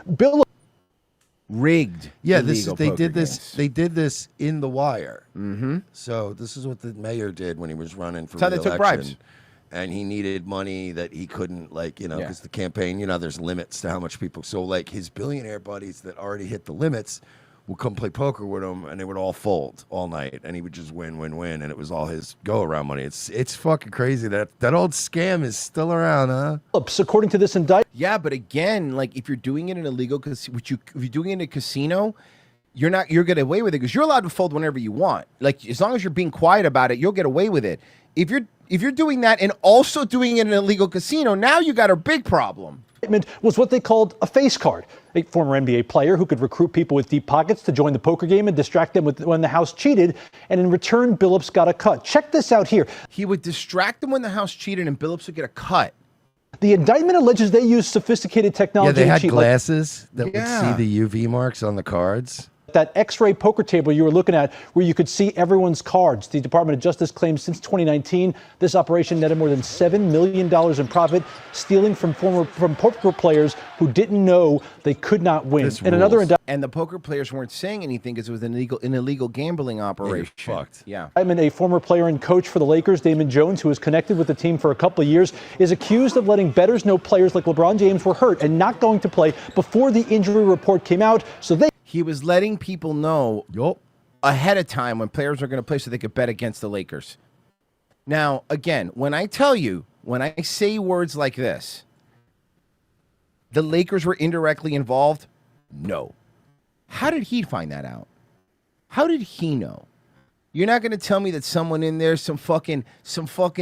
Rigged. Yeah, they did this in The Wire. Mm-hmm. So this is what the mayor did when he was running for re-election. That's how they took bribes. And he needed money that he couldn't, because the campaign, there's limits to how much people. So, his billionaire buddies that already hit the limits would come play poker with him, and they would all fold all night, and he would just win, and it was all his go-around money. It's fucking crazy that old scam is still around, huh? According to this indictment. Yeah, but again, if you're doing it in illegal, if you're doing it in a casino, you're get away with it because you're allowed to fold whenever you want. As long as you're being quiet about it, you'll get away with it. If you're doing that and also doing it in an illegal casino, now you got a big problem. Was what they called a face card. A former NBA player who could recruit people with deep pockets to join the poker game and distract them when the house cheated, and in return, Billups got a cut. Check this out here. He would distract them when the house cheated, and Billups would get a cut. The indictment alleges they used sophisticated technology. Yeah, they had glasses that would see the UV marks on the cards. That X-ray poker table you were looking at where you could see everyone's cards. The Department of Justice claims since 2019, this operation netted more than $7 million in profit, stealing from poker players who didn't know they could not win. And the poker players weren't saying anything because it was an illegal gambling operation. Fucked. Yeah. A former player and coach for the Lakers, Damon Jones, who was connected with the team for a couple of years, is accused of letting bettors know players like LeBron James were hurt and not going to play before the injury report came out. He was letting people know ahead of time when players are going to play so they could bet against the Lakers. Now, again, when I say words like this, the Lakers were indirectly involved? No. How did he find that out? How did he know? You're not going to tell me that someone in there, some fucking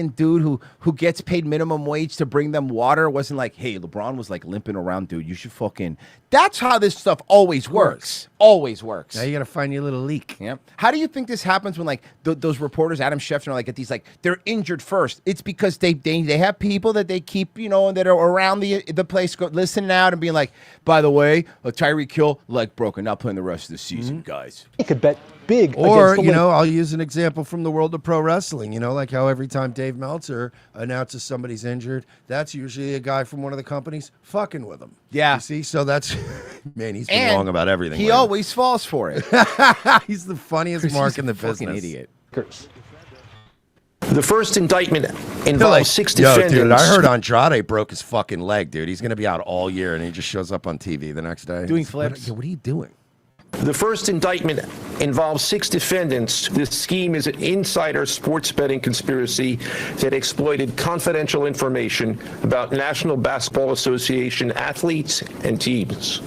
dude who gets paid minimum wage to bring them water wasn't like, hey, LeBron was limping around, dude. You should fucking. That's how this stuff always works. Always works. Now you got to find your little leak. Yeah. How do you think this happens when those reporters, Adam Schefter, at these they're injured first? It's because they have people that they keep, that are around the place listening out and being like, by the way, Tyreek Hill leg broken, not playing the rest of the season, guys. He could bet big. Or, I'll use an example from the world of pro wrestling. Like how every time Dave Meltzer announces somebody's injured, that's usually a guy from one of the companies fucking with him. Yeah. You see? So that's, man, he's been wrong about everything. He always falls for it. He's the funniest mark in the business. Idiot. The first indictment involves 6 defendants. Dude, I heard Andrade broke his fucking leg, dude. He's going to be out all year, and he just shows up on TV the next day. Doing flips. What are you doing? The first indictment involves 6 defendants. This scheme is an insider sports betting conspiracy that exploited confidential information about National Basketball Association athletes and teams.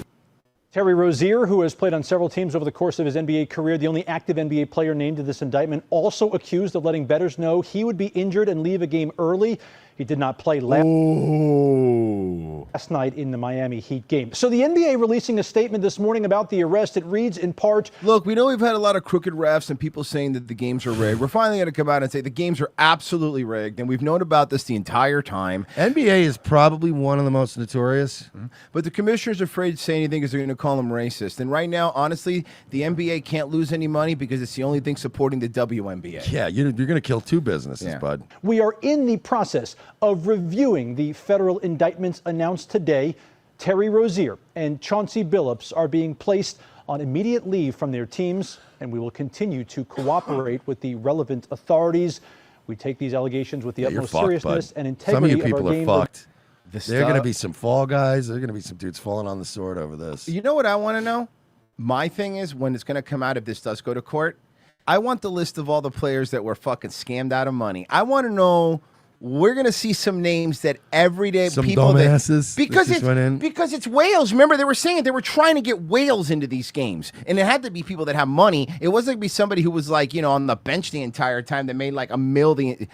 Terry Rozier, who has played on several teams over the course of his NBA career, the only active NBA player named in this indictment, also accused of letting bettors know he would be injured and leave a game early. He did not play last night in the Miami Heat game. So the NBA releasing a statement this morning about the arrest. It reads in part, look, we know we've had a lot of crooked refs and people saying that the games are rigged. We're finally going to come out and say the games are absolutely rigged, and we've known about this the entire time. NBA is probably one of the most notorious. But the commissioner's afraid to say anything because they're going to call him racist. And right now, honestly, the NBA can't lose any money because it's the only thing supporting the WNBA. Yeah, you're going to kill 2 businesses, bud. We are in the process of reviewing the federal indictments announced today. Terry Rozier and Chauncey Billups are being placed on immediate leave from their teams, and we will continue to cooperate with the relevant authorities. We take these allegations with the utmost seriousness and integrity of our game. Fucked. There are going to be some fall guys. There are going to be some dudes falling on the sword over this. You know what I want to know? My thing is, when it's going to come out, if this does go to court, I want the list of all the players that were fucking scammed out of money. I want to know. We're gonna see some names that everyday Some people dumbasses that, because that just went in. because it's whales. Remember, they were saying they were trying to get whales into these games, and it had to be people that have money. It wasn't gonna be somebody who was like on the bench the entire time that made like $1 million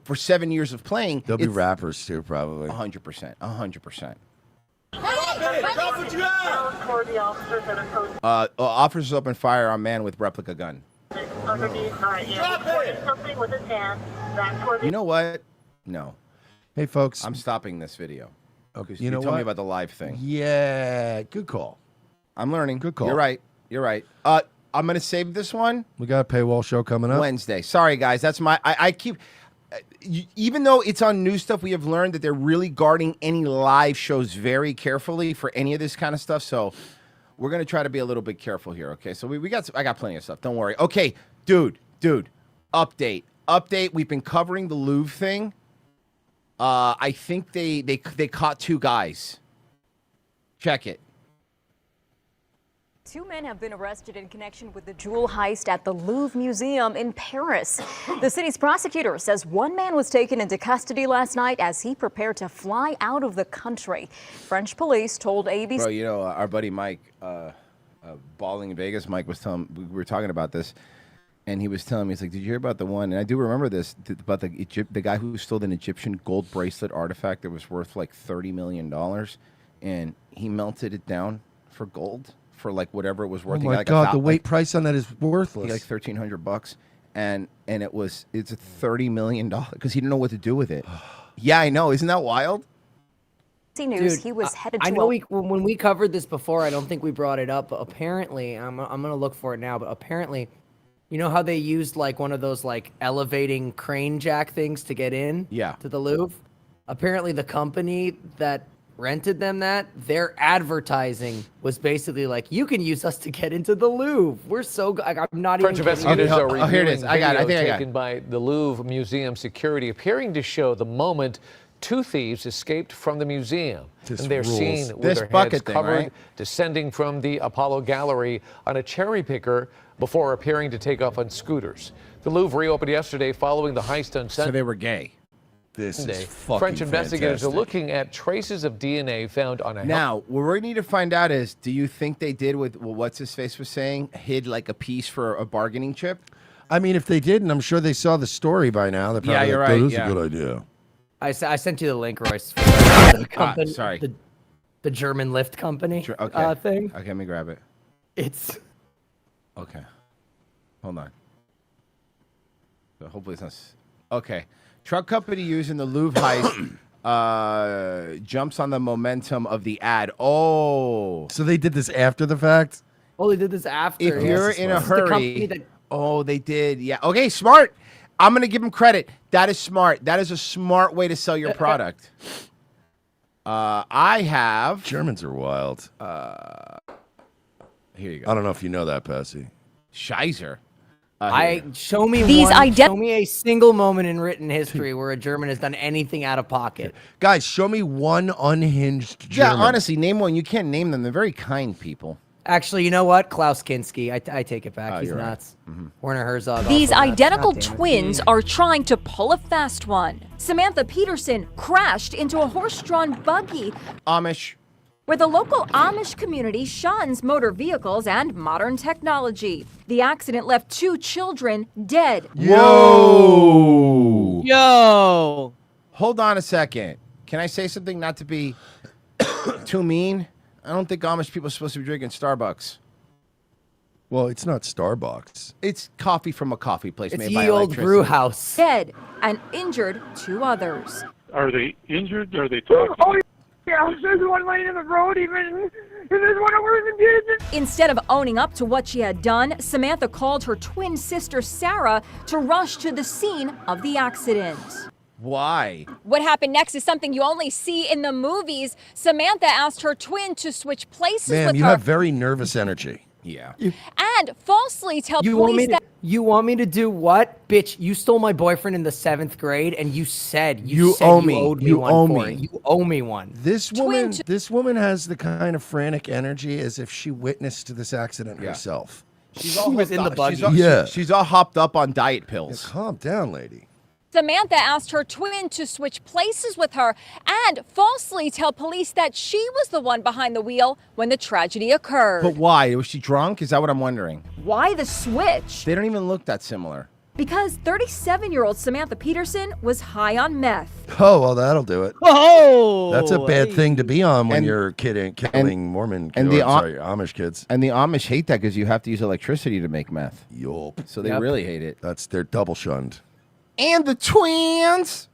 for 7 years of playing. There'll be rappers too, probably. 100%, 100%. Officers open fire on man with replica gun. You know what? No. Hey, folks. I'm stopping this video. Okay. You know told me what? about the live thing. Yeah. Good call. I'm learning. Good call. You're right. You're right. I'm going to save this one. We got a paywall show coming up. Wednesday. Sorry, guys. That's my... I keep... even though it's on new stuff, we have learned that they're really guarding any live shows very carefully for any of this kind of stuff. So we're going to try to be a little bit careful here, okay? So I got plenty of stuff. Don't worry. Okay, dude. Update. We've been covering the Louvre thing. I think they caught 2 guys. Check it. 2 men have been arrested in connection with the jewel heist at the Louvre Museum in Paris. The city's prosecutor says 1 man was taken into custody last night as he prepared to fly out of the country. French police told ABC. Bro, our buddy Mike, Balling in Vegas, Mike was telling, we were talking about this, and he was telling me, he's like, did you hear about the one, and I do remember this, about the guy who stole an Egyptian gold bracelet artifact that was worth like $30 million, and he melted it down for gold. For like whatever it was worth. Oh my God, the weight price on that is worthless. Like $1,300, and it's a $30 million because he didn't know what to do with it. Yeah, I know. Isn't that wild? News. He was headed to. I know when we covered this before, I don't think we brought it up. But apparently, I'm gonna look for it now. But apparently, you know how they used like one of those like elevating crane jack things to get in? Yeah. To the Louvre. Apparently, the company that rented them their advertising was basically like, you can use us to get into the Louvre. We're so good. I'm not French even investigators are reviewing here it is. I got it. I think I got it. taken by the Louvre Museum security, appearing to show the moment 2 thieves escaped from the museum. And they're seen with their heads covered, descending from the Apollo Gallery on a cherry picker before appearing to take off on scooters. The Louvre reopened yesterday following the heist on Sunday. So they were gay. This is fucking French investigators fantastic. are looking at traces of DNA found on a Now, what we need to find out is, do you think they did with what's his face was saying, hid like a piece for a bargaining chip? I mean, if they did, and I'm sure they saw the story by now, they're probably you're like, right. That is Yeah. a good idea. I sent you the link, Royce. For the company, sorry. The German lift company thing. Okay, let me grab it. It's okay. Hold on. So hopefully it's not. Okay. Truck company using the Louvre heist jumps on the momentum of the ad. Oh. So they did this after the fact? Oh, they did this after. If you're in a hurry. They did. Yeah. Okay, smart. I'm going to give them credit. That is smart. That is a smart way to sell your product. I have. Germans are wild. Here you go. I don't know if you know that, Passy. Scheiser. Show me a single moment in written history where a German has done anything out of pocket. Guys, show me one unhinged German. Yeah, honestly, name one. You can't name them. They're very kind people. Actually, you know what? Klaus Kinski. I take it back. He's you're nuts. right. Mm-hmm. Werner Herzog. These also nuts. identical God damn it. twins are trying to pull a fast one. Samantha Peterson crashed into a horse-drawn buggy Amish. where the local Amish community shuns motor vehicles and modern technology. The accident left 2 children dead. Yo! Hold on a second. Can I say something not to be too mean? I don't think Amish people are supposed to be drinking Starbucks. Well, it's not Starbucks. It's coffee from a coffee place It's made by ye old electricity. brew house. Dead and injured 2 others. Are they injured? Are they talking? Oh, yeah, there's one laying in the road even, and there's one over in the Instead of owning up to what she had done, Samantha called her twin sister Sarah to rush to the scene of the accident. Why? What happened next is something you only see in the movies. Samantha asked her twin to switch places Ma'am, with you her. have very nervous energy. Yeah. And falsely tell police that. You want me to do what? Bitch, you stole my boyfriend in the 7th grade and you said you owed me you one owe for me. it. You owe me one. This woman has the kind of frantic energy as if she witnessed this accident herself. She's all was in the buggy. She's all hopped up on diet pills. Calm down, lady. Samantha asked her twin to switch places with her and falsely tell police that she was the one behind the wheel when the tragedy occurred. But why? Was she drunk? Is that what I'm wondering? Why the switch? They don't even look that similar. Because 37-year-old Samantha Peterson was high on meth. Oh, well, that'll do it. Oh, That's a bad hey. thing to be on when you're killing Mormon and Amish kids. And the Amish hate that because you have to use electricity to make meth. Yup. So they really hate it. They're double shunned. And the twins.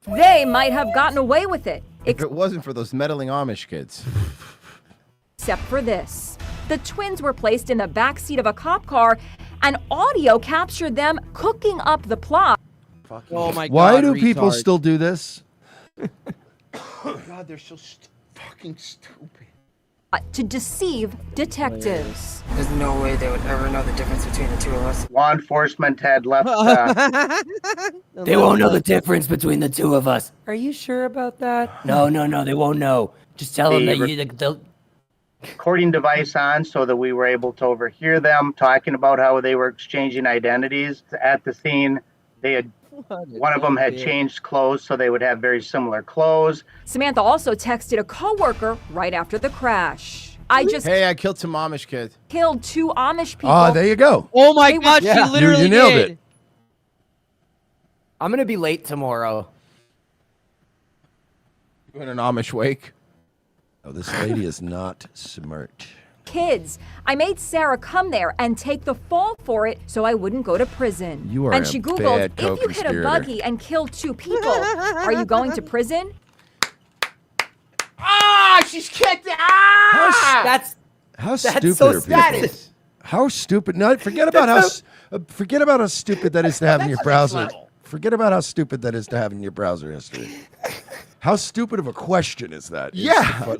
They might have gotten away with it, If it wasn't for those meddling Amish kids. except for this. The twins were placed in the backseat of a cop car, and audio captured them cooking up the plot. Oh my God! Why do people retard. still do this? God, they're so fucking stupid. To deceive detectives. There's no way they would ever know the difference between the two of us. Law enforcement had left. They won't know the difference between the two of us. Are you sure about that? No, they won't know. Just tell them that they'll... recording device on so that we were able to overhear them talking about how they were exchanging identities at the scene. They had one of them had changed clothes so they would have very similar clothes. Samantha also texted a coworker right after the crash. I killed some Amish kids. Killed 2 Amish people. Ah, there you go. Oh my God, she literally you nailed did. it. I'm going to be late tomorrow. You in an Amish wake? Oh, this lady is not smart. Kids. I made Sarah come there and take the fall for it so I wouldn't go to prison. You are and a she Googled, bad if you hit a co-conspirator. buggy and killed 2 people, are you going to prison? Ah, she's kicked it. Ah! How That's stupid so are people? status. How stupid? No, forget about how stupid that is to have in your browser. Forget about how stupid that is to have in your browser history. How stupid of a question is that? Yeah.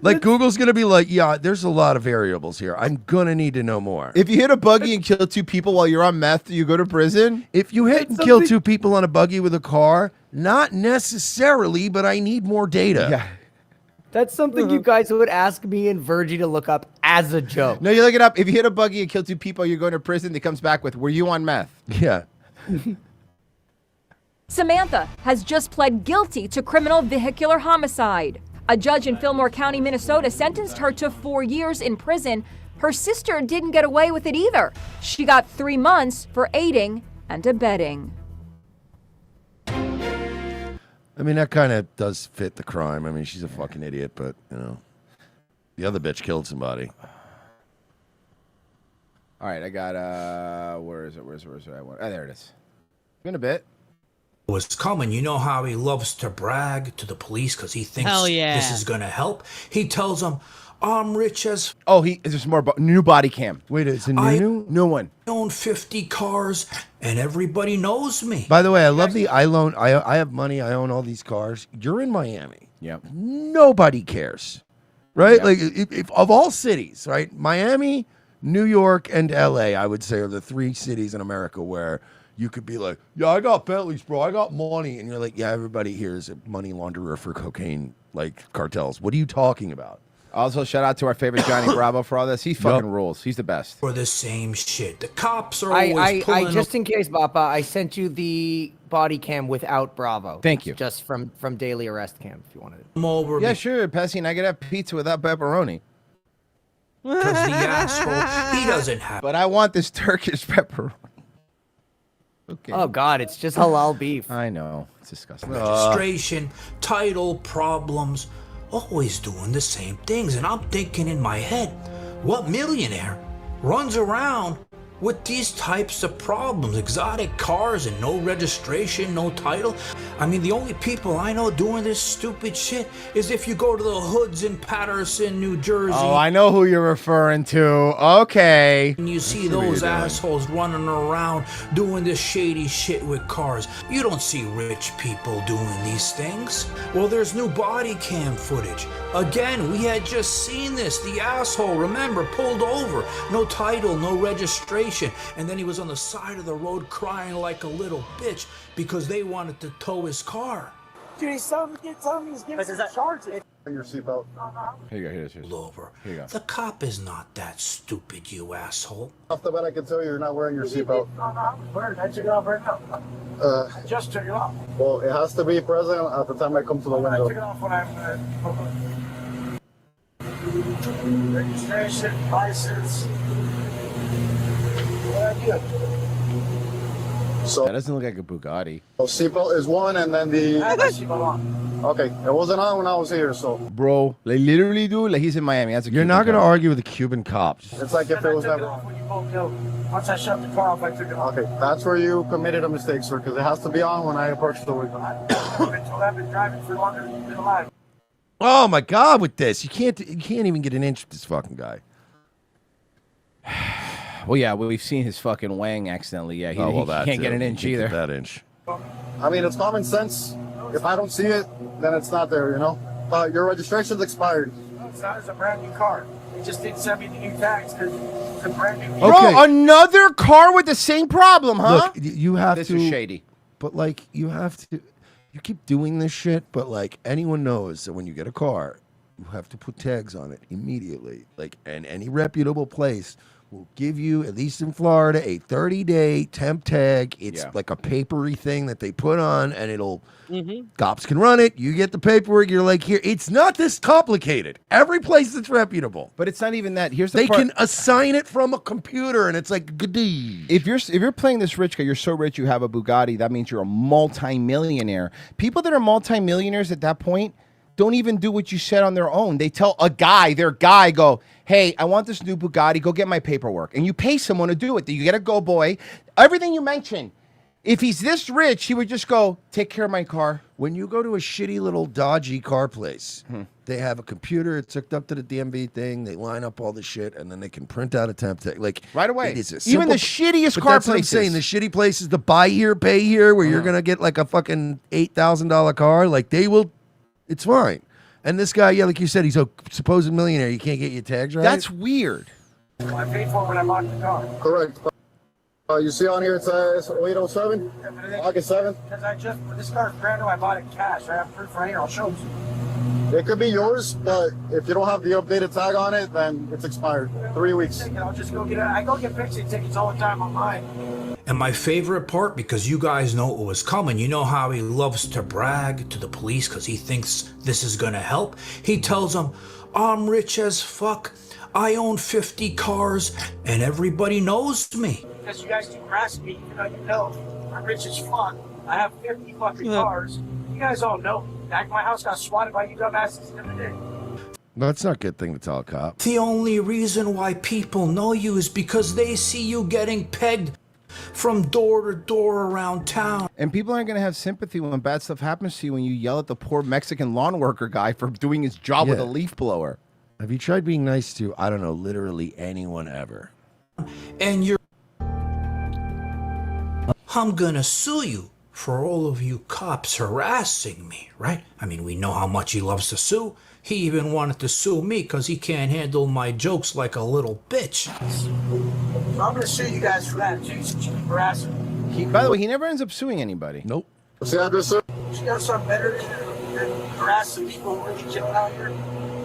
Like Google's going to be like, yeah, there's a lot of variables here. I'm going to need to know more. If you hit a buggy and kill 2 people while you're on meth, do you go to prison? If you hit and kill 2 people on a buggy with a car, not necessarily, but I need more data. Yeah. That's something you guys would ask me and Virgie to look up as a joke. No, you look it up. If you hit a buggy and kill 2 people, you're going to prison. It comes back with, were you on meth? Yeah. Samantha has just pled guilty to criminal vehicular homicide. A judge in Fillmore County, Minnesota sentenced her to 4 years in prison. Her sister didn't get away with it either. She got 3 months for aiding and abetting. I mean, that kind of does fit the crime. I mean, she's a fucking idiot, but, you know, the other bitch killed somebody. All right, I got, where is it? Where's it? Oh, there it is. Been a bit. Was coming. You know how he loves to brag to the police because he thinks Hell yeah. this is going to help? He tells them, I'm rich as... Oh, there's more, new body cam. Wait, it's a I- new one. I own 50 cars and everybody knows me. By the way, I love I have money. I own all these cars. You're in Miami. Yep. Nobody cares, right? Yep. Like, if of all cities, right? Miami, New York, and LA, I would say are the 3 cities in America where you could be like, yeah, I got Bentleys, bro. I got money. And you're like, yeah, everybody here is a money launderer for cocaine, like cartels. What are you talking about? Also, shout out to our favorite Johnny Bravo for all this. He fucking rules. He's the best. For the same shit. The cops are always pulling... I just in case, Bappa, I sent you the body cam without Bravo. Thank you. Just from Daily Arrest Cam, if you wanted it. over Yeah, sure, Pessy, and I could have pizza without pepperoni. because the asshole, he doesn't have... But I want this Turkish pepperoni. Okay. Oh, God, it's just halal beef. I know. It's disgusting. Registration, title, problems, always doing the same things. And I'm thinking in my head, what millionaire runs around with these types of problems, exotic cars and no registration, no title. I mean, the only people I know doing this stupid shit is if you go to the hoods in Patterson, New Jersey. Oh, I know who you're referring to. Okay. And you see those assholes running around doing this shady shit with cars. You don't see rich people doing these things. Well, there's new body cam footage. Again, we had just seen this. The asshole, remember, pulled over. No title, no registration. And then he was on the side of the road crying like a little bitch because they wanted to tow his car. Dude, he's telling me he's giving us charges. Your seatbelt. Here you go. Here's Pulled over. Here you go. The cop is not that stupid, you asshole. Off the bat, I can tell you're not wearing your seatbelt. I took it off right now. I just took it off. Well, it has to be present at the time I come to the I window. took it off when I'm registration, license. So that doesn't look like a Bugatti. Seatbelt is one, and then the. Okay, it wasn't on when I was here, so. Bro, they literally do like he's in Miami. That's a You're not going to argue with a Cuban cop. It's like if it was never. Once I shut the car off, I took it off. Okay, that's where you committed a mistake, sir, because it has to be on when I approach the window. I've been driving for longer than you've been alive. Oh my God! With this, you can't even get an inch with this fucking guy. Well, yeah, we've seen his fucking wang accidentally. Yeah, he can't get an inch either. That inch. I mean, it's common sense. If I don't see it, then it's not there, you know? Your registration's expired. It's not as a brand new car. They just didn't send me the new tags because it's a brand new Bro, another car with the same problem, huh? Look, you have this to. is shady. But like, you have to. You keep doing this shit, but like, anyone knows that when you get a car, you have to put tags on it immediately. Like, and any reputable place will give you, at least in Florida, a 30-day temp tag. It's like a papery thing that they put on, and it'll. Cops can run it. You get the paperwork. You're like, here. It's not this complicated. Every place that's reputable. But it's not even that. Here's the they part. can assign it from a computer, and it's like, goodie. If you're playing this rich guy, you're so rich you have a Bugatti. That means you're a multi-millionaire. People that are multi-millionaires at that point don't even do what you said on their own. They tell their guy, go, hey, I want this new Bugatti. Go get my paperwork. And you pay someone to do it. You get a go boy. Everything you mentioned. If he's this rich, he would just go, take care of my car. When you go to a shitty little dodgy car place, they have a computer. It's hooked up to the DMV thing. They line up all the shit, and then they can print out a temp tag. Like, right away. It is a Even the simple, shittiest but car that's places. What I'm saying. The shitty places, the buy here, pay here, where you're going to get like a fucking $8,000 car. Like, they will, it's fine. And this guy, like you said, he's a supposed millionaire. You can't get your tags right? That's weird. I paid for it when I bought the car. Correct. You see on here it says 0807, August 7th. Because this car's brand new. I bought it cash. I have proof right here. I'll show you. It could be yours, but if you don't have the updated tag on it, then it's expired. 3 weeks. I'll just go get it. I go get fixing tickets all the time online. And my favorite part, because you guys know it was coming, you know how he loves to brag to the police because he thinks this is going to help? He tells them, I'm rich as fuck. I own 50 cars, and everybody knows me. Because you guys keep harassing me, you know I'm rich as fuck. I have 50 fucking cars. You guys all know. My house got swatted by you dumbasses the other day. No, that's not a good thing to tell a cop. The only reason why people know you is because they see you getting pegged from door to door around town. And people aren't going to have sympathy when bad stuff happens to you when you yell at the poor Mexican lawn worker guy for doing his job with a leaf blower. Have you tried being nice to, I don't know, literally anyone ever? And you're... I'm gonna sue you for all of you cops harassing me, right? I mean, we know how much he loves to sue. He even wanted to sue me because he can't handle my jokes like a little bitch. So I'm gonna sue you guys for that too, since you keep harassing me. By the way, he never ends up suing anybody. Nope. See, I just you got something better than harassing people when you're chilling out here.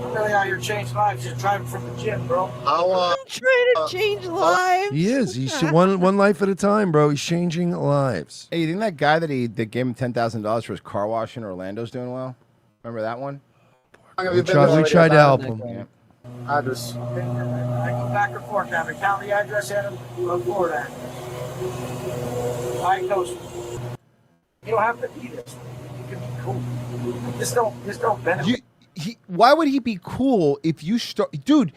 I'm really out here changing lives, just driving from the gym, bro. I'm trying to change lives. He is. He's one life at a time, bro. He's changing lives. Hey, you think that guy that gave him $10,000 for his car wash in Orlando's doing well? Remember that one? We tried to help him. Yeah. Address. I go back and forth. I have a county address and a Florida address. I know. You don't have to be this. You can be cool. This don't benefit. Why would he be cool if you start... Dude,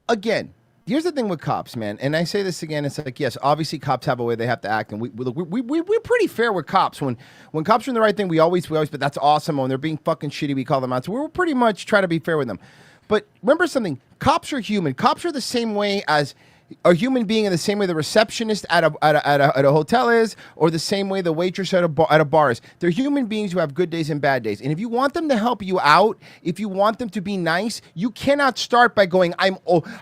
again, Here's the thing with cops, man, and I say this again. It's like, yes, obviously cops have a way they have to act, and we're pretty fair with cops. When cops are doing the right thing, we always, but that's awesome. When they're being fucking shitty, we call them out. So we're pretty much try to be fair with them. But remember something: cops are human. Cops are the same way as a human being, in the same way the receptionist at a hotel is, or the same way the waitress at a bar is. They're human beings who have good days and bad days. And if you want them to help you out, if you want them to be nice, you cannot start by going,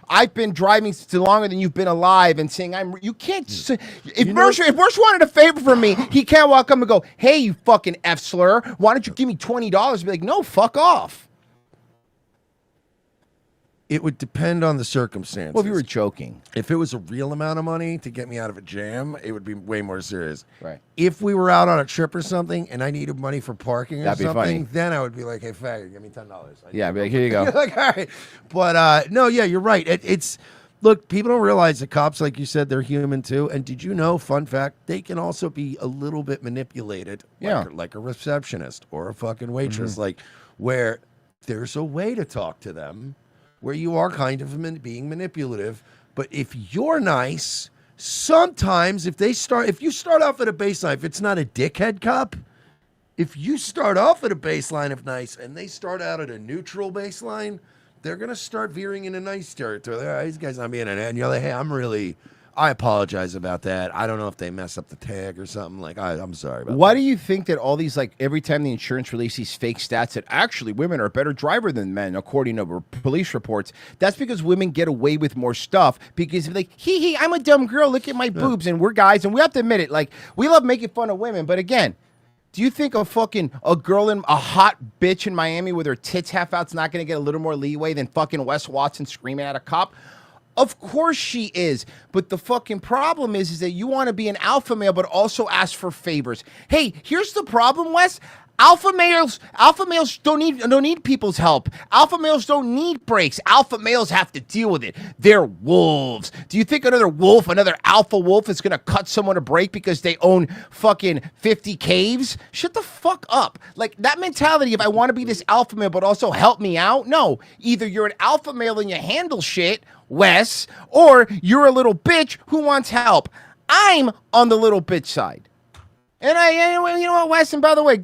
I've been driving longer than you've been alive, and saying you can't. If Mersh wanted a favor from me, he can't walk up and go, hey, you fucking F slur, why don't you give me $20? Be like, no, fuck off. It would depend on the circumstances. Well, if you were joking. If it was a real amount of money to get me out of a jam, it would be way more serious. Right. If we were out on a trip or something and I needed money for parking or That'd be something, funny. then I would be like, hey, faggot, give me $10. Yeah, I'd be like, here you go. Like, all right. But no, yeah, you're right. It's look, people don't realize that cops, like you said, they're human too. And did you know, fun fact, they can also be a little bit manipulated, like a receptionist or a fucking waitress, like where there's a way to talk to them where you are kind of being manipulative. But if you're nice, sometimes if you start off at a baseline, if it's not a dickhead cop, if you start off at a baseline of nice and they start out at a neutral baseline, they're going to start veering into nice territory. Like, these guys not being an and you're like, hey, I apologize about that. I don't know if they messed up the tag or something. Like, I'm sorry about that. Why do you think that all these, like, every time the insurance releases these fake stats that actually women are a better driver than men, according to police reports? That's because women get away with more stuff because, like, I'm a dumb girl. Look at my boobs. And we're guys, and we have to admit it. Like, we love making fun of women. But again, do you think a hot bitch in Miami with her tits half out's not going to get a little more leeway than fucking Wes Watson screaming at a cop? Of course she is. But the fucking problem is that you want to be an alpha male but also ask for favors. Hey, here's the problem, Wes. Alpha males don't need people's help. Alpha males don't need breaks. Alpha males have to deal with it. They're wolves. Do you think another alpha wolf is going to cut someone a break because they own fucking 50 caves? Shut the fuck up. Like, that mentality of I want to be this alpha male but also help me out? No. Either you're an alpha male and you handle shit, Wes, or you're a little bitch who wants help. I'm on the little bitch side. And you know what, Wes? And by the way,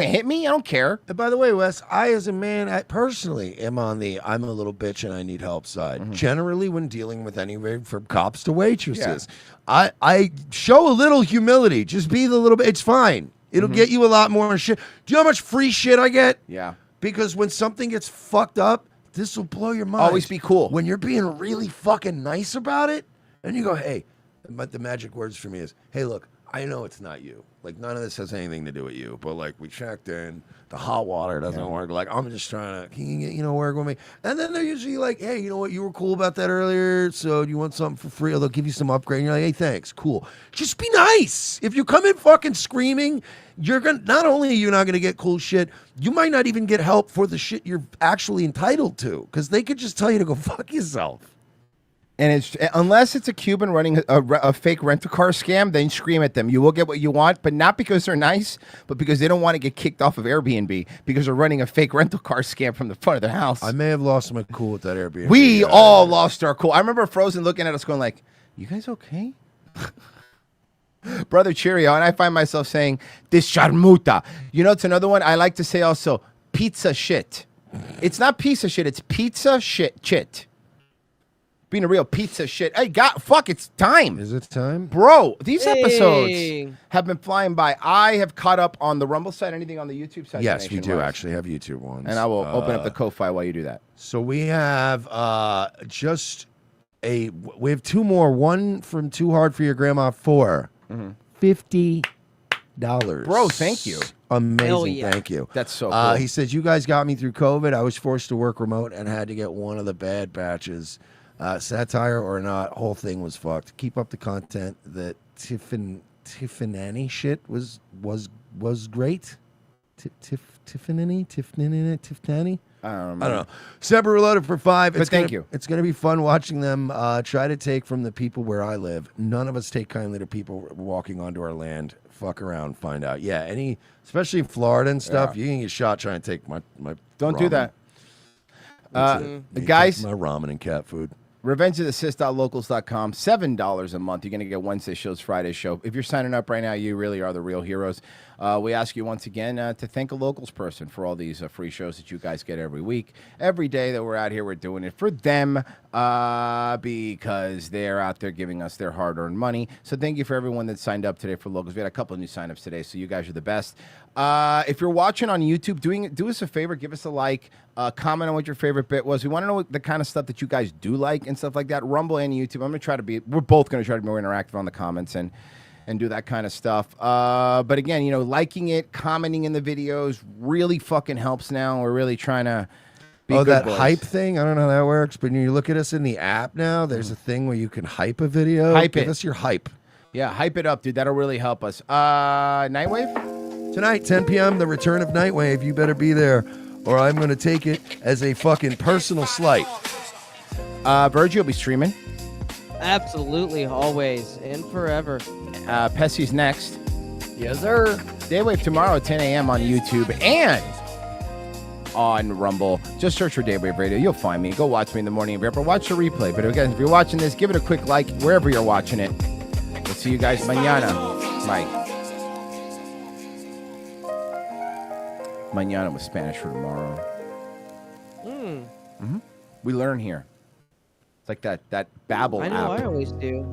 hit me. I don't care. And by the way, Wes, I as a man, I personally am on the I'm a little bitch and I need help side. Generally, when dealing with anywhere from cops to waitresses, I show a little humility. Just be the little bit. It's fine. It'll get you a lot more shit. Do you know how much free shit I get? Yeah. Because when something gets fucked up, this will blow your mind. Always be cool. When you're being really fucking nice about it, and you go, hey, but the magic words for me is, hey, look, I know it's not you. Like, none of this has anything to do with you. But, like, we checked in. The hot water doesn't work. Like, I'm just trying to, can you get, work with me? And then they're usually like, hey, you know what? You were cool about that earlier. So do you want something for free? Or they'll give you some upgrade. And you're like, hey, thanks. Cool. Just be nice. If you come in fucking screaming, not only are you not going to get cool shit, you might not even get help for the shit you're actually entitled to. Because they could just tell you to go fuck yourself. And unless it's a Cuban running a fake rent-a-car scam, then scream at them. You will get what you want, but not because they're nice, but because they don't want to get kicked off of Airbnb because they're running a fake rental car scam from the front of their house. I may have lost my cool with that Airbnb. We all lost our cool. I remember Frozen looking at us going like, you guys okay? Brother Cheerio. And I find myself saying, this sharmuta. You know, it's another one I like to say also, pizza shit. It's not piece of shit, it's pizza shit. Being a real pizza shit. Hey, it's time. Is it time? Bro, these episodes have been flying by. I have caught up on the Rumble side, anything on the YouTube side? Yes, we do actually have YouTube ones. And I will open up the Ko-Fi while you do that. So we have we have two more. One from Too Hard for Your Grandma 4. $50. Bro, thank you. Amazing, thank you. That's so cool. He says, you guys got me through COVID. I was forced to work remote and had to get one of the bad batches. Satire or not, whole thing was fucked. Keep up the content. The Tiffany shit was great. Tiffany. I don't know. Separate Reloaded for 5. Thank you. It's going to be fun watching them try to take from the people where I live. None of us take kindly to people walking onto our land. Fuck around, find out. Yeah, especially in Florida and stuff, you can get shot trying to take my Don't ramen. do that. Guys, my ramen and cat food. RevengeOfTheSys.locals.com, $7 a month. You're going to get Wednesday shows, Friday show. If you're signing up right now, you really are the real heroes. We ask you once again to thank a locals person for all these free shows that you guys get every week. Every day that we're out here, we're doing it for them because they're out there giving us their hard-earned money. So thank you for everyone that signed up today for locals. We had a couple of new signups today, so you guys are the best. If you're watching on YouTube, do us a favor, give us a like, comment on what your favorite bit was. We want to know the kind of stuff that you guys do like and stuff like that. Rumble and YouTube. We're both going to try to be more interactive on the comments and do that kind of stuff. But again, liking it, commenting in the videos really fucking helps now. We're really trying to be good that boys. hype thing? I don't know how that works, but when you look at us in the app now, there's a thing where you can hype a video. Give us your hype. Yeah, hype it up, dude. That'll really help us. Nightwave? Tonight, 10 p.m., the return of Nightwave. You better be there, or I'm going to take it as a fucking personal slight. Virgie will be streaming. Absolutely, always, and forever. Pessy's next. Yes, sir. Daywave tomorrow at 10 a.m. on YouTube and on Rumble. Just search for Daywave Radio. You'll find me. Go watch me in the morning or watch the replay. But again, if you're watching this, give it a quick like wherever you're watching it. We'll see you guys mañana. Bye. Mañana was Spanish for tomorrow. Mm. Mm-hmm. We learn here. It's like that Babbel I know, app. I always do.